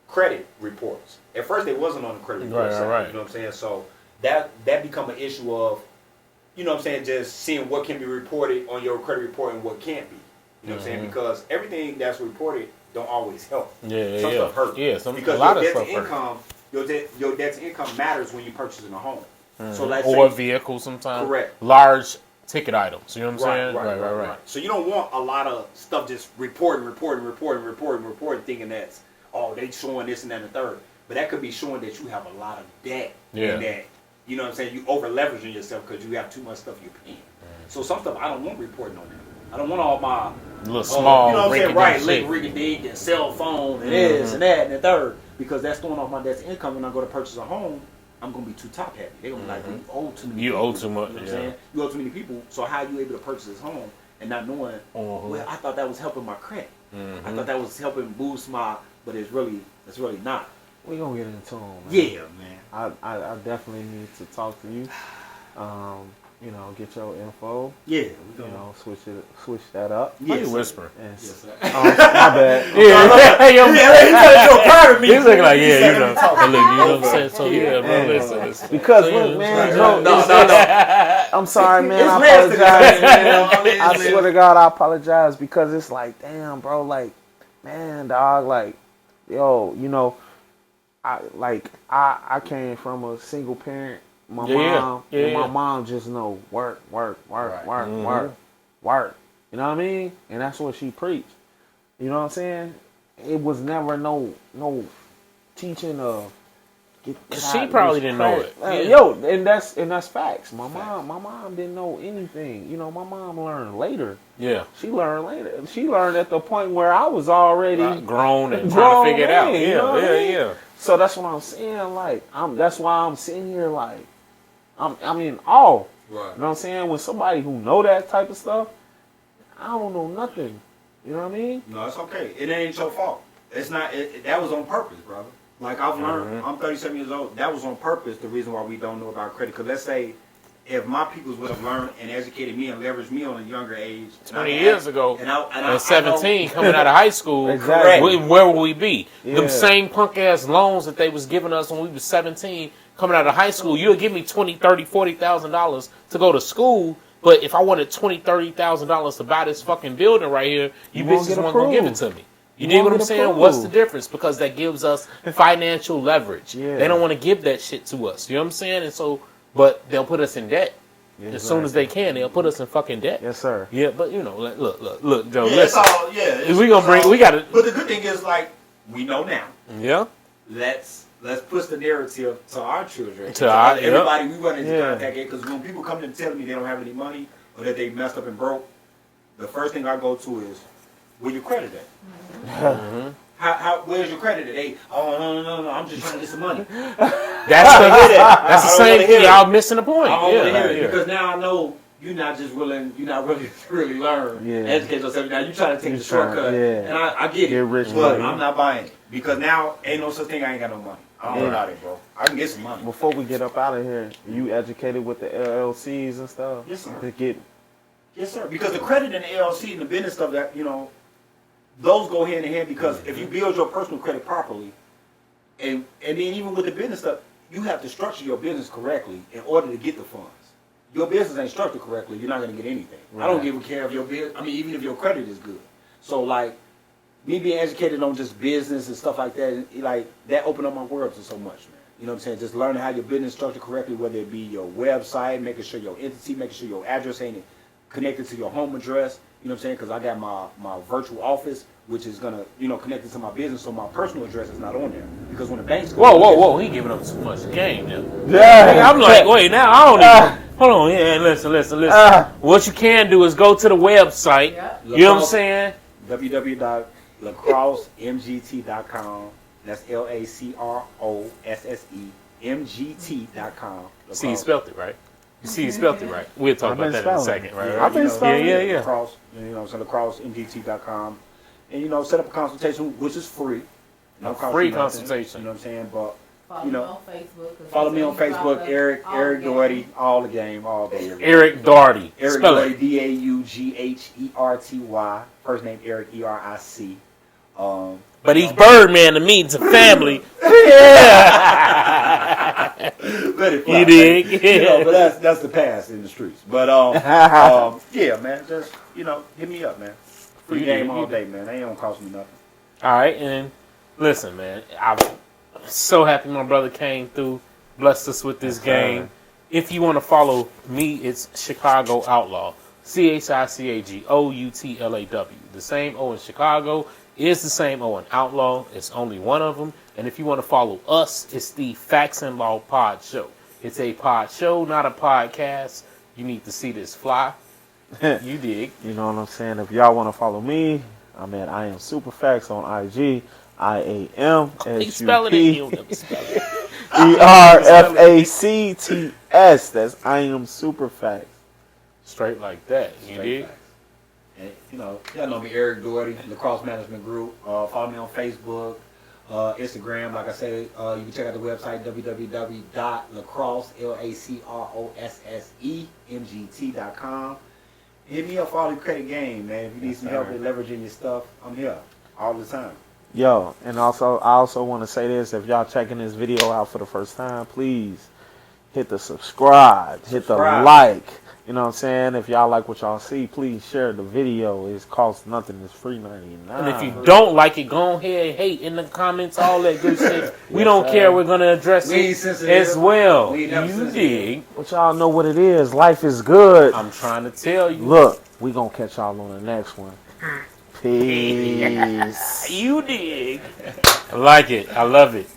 credit reports. At first, they wasn't on the credit report side. Right. You know what I'm saying? So that become an issue of, you know what I'm saying, just seeing what can be reported on your credit report and what can't be. You know what I'm saying? Because everything that's reported don't always help. Some stuff hurt. Because a lot of stuff hurt. Your debt to income matters when you're purchasing a home. So or vehicles sometimes. Correct. Large ticket items. You know what I'm saying? Right. So you don't want a lot of stuff just reporting, thinking that's, they showing this and that and the third. But that could be showing that you have a lot of debt. And that, you know what I'm saying, you over leveraging yourself because you have too much stuff you're paying. So some stuff I don't want reporting on that. I don't want all my little small, you know what I'm saying, right, rig-a-dig and cell phone and this and that and the third, because that's throwing off my debt's income. When I go to purchase a home, I'm gonna be too top heavy. They're gonna be like, you owe too many. You owe too much. You know what I'm saying? You owe too many people. So how are you able to purchase this home and not knowing? Well, I thought that was helping my credit. I thought that was helping boost my, but it's really not. We're gonna get into them. Yeah, man. I definitely need to talk to you. You know, get your info. Yeah, you know, switch that up. Why you whispering? Yes, my bad. He's looking like, you know. Look, you know what I'm saying? So bro, listen. Because look, man, no. I'm sorry, man. I apologize, man. I swear to God, I apologize because it's like, damn, bro, like, man, dog, like, yo, you know, I came from a single parent. My mom just know work. You know what I mean? And that's what she preached. You know what I'm saying? It was never no teaching of. She probably didn't know it. And that's facts. My mom didn't know anything. You know, my mom learned later. Yeah, she learned later. She learned at the point where I was already grown and trying to figure it out. You know yeah. So that's what I'm saying. Like, that's why I'm sitting here like. I'm in awe. Right. You know what I'm saying? When somebody who know that type of stuff, I don't know nothing. You know what I mean? No, it's okay. It ain't your fault. It's not. That was on purpose, brother. Like I've learned. I'm 37 years old. That was on purpose. The reason why we don't know about credit. Because let's say, if my peoples would have learned and educated me and leveraged me on a younger age, 20 years ago, and 17 coming out of high school, exactly. Where would we be? The same punk ass loans that they was giving us when we was 17. Coming out of high school, you'll give me $20,000, $30,000, $40,000 to go to school. But if I wanted $20,000, $30,000 to buy this fucking building right here, you bitches weren't gonna give it to me. You dig what I'm saying? What's the difference? Because that gives us financial leverage. They don't want to give that shit to us. You know what I'm saying? And so, but they'll put us in debt. As soon as they can, they'll put us in fucking debt. Yes, sir. Yeah, but you know, look, Joe. Listen, we got to. But the good thing is, like, we know now. Yeah. Let's push the narrative to our children, to everybody we run into contact with. Because when people come to tell me they don't have any money or that they messed up and broke, the first thing I go to is, where your credit at? Where's your credit at? No, I'm just trying to get some money. That's the same thing. Y'all missing the point. I don't want to hear it because now I know you're not really learn. Educate yourself. Now you're trying to take the shortcut. And I get it, but I'm not buying it. Because now ain't no such thing. I ain't got no money. I don't know about it, bro. I can get some money. Before we get up out of here, you educated with the LLCs and stuff? Yes, sir. To get. Yes, sir. Because the credit and the LLC and the business stuff that those go hand in hand. Because if you build your personal credit properly, and then even with the business stuff, you have to structure your business correctly in order to get the funds. Your business ain't structured correctly, you're not going to get anything. Right. I don't give a care if your business, even if your credit is good. So, like, me being educated on just business and stuff like that, that opened up my world to so much, man. You know what I'm saying? Just learning how your business structured correctly, whether it be your website, making sure your entity, making sure your address ain't connected to your home address. You know what I'm saying? Because I got my virtual office, which is going to, connected to my business, so my personal address is not on there. Because when the banks go... Whoa, he giving up too much game now. Yeah. I'm like, wait, now I don't even... Hold on, yeah, listen. What you can do is go to the website. You know what I'm saying? www.lacrossemgt.com. That's LACROSSE, MGT.com. See, you spelled it right. You spelled it right. We'll talk about that in a second, right? I've been spelling it. Yeah. Lacrosse, so lacrossemgt.com. And, set up a consultation, which is free. No free consultation. You know what I'm saying? But, Follow me on Facebook, Eric Daughtery, all the game, all day. Eric Daughtery. Eric Daughtery, DAUGHERTY. First name Eric, ERIC. But he's Birdman to me. It's a family. Let it fly, you dig? But that's the past in the streets. But yeah, man, just hit me up, man. Free game all day, man. They ain't gonna cost me nothing. All right, and listen, man, I'm so happy my brother came through, blessed us with this game. If you want to follow me, it's Chicago Outlaw. CHICAGOUTLAW. The same O in Chicago is the same O in Outlaw. It's only one of them. And if you want to follow us, it's the Facts and Law Pod Show. It's a pod show, not a podcast. You need to see this fly. You dig. You know what I'm saying? If y'all want to follow me, I'm at I Am Superfacts on IG. IAMSUPERFACTS. That's I Am Superfacts. Straight like that. You dig? And y'all know me, Eric Daughtery, Lacrosse Management Group. Follow me on Facebook, Instagram. Like I said, you can check out the website www.lacrossemgt.com. Hit me up for all the credit game, man. If you need some help with leveraging your stuff, I'm here all the time. Yo, and I also want to say this. If y'all checking this video out for the first time, please hit the subscribe, hit the like. You know what I'm saying? If y'all like what y'all see, please share the video. It costs nothing. It's free $99. And if you don't like it, go ahead and hate in the comments, all that good shit. We don't care. We're going to address it as well. You dig? But y'all know what it is. Life is good. I'm trying to tell you. Look, we going to catch y'all on the next one. Peace. You dig. I like it. I love it.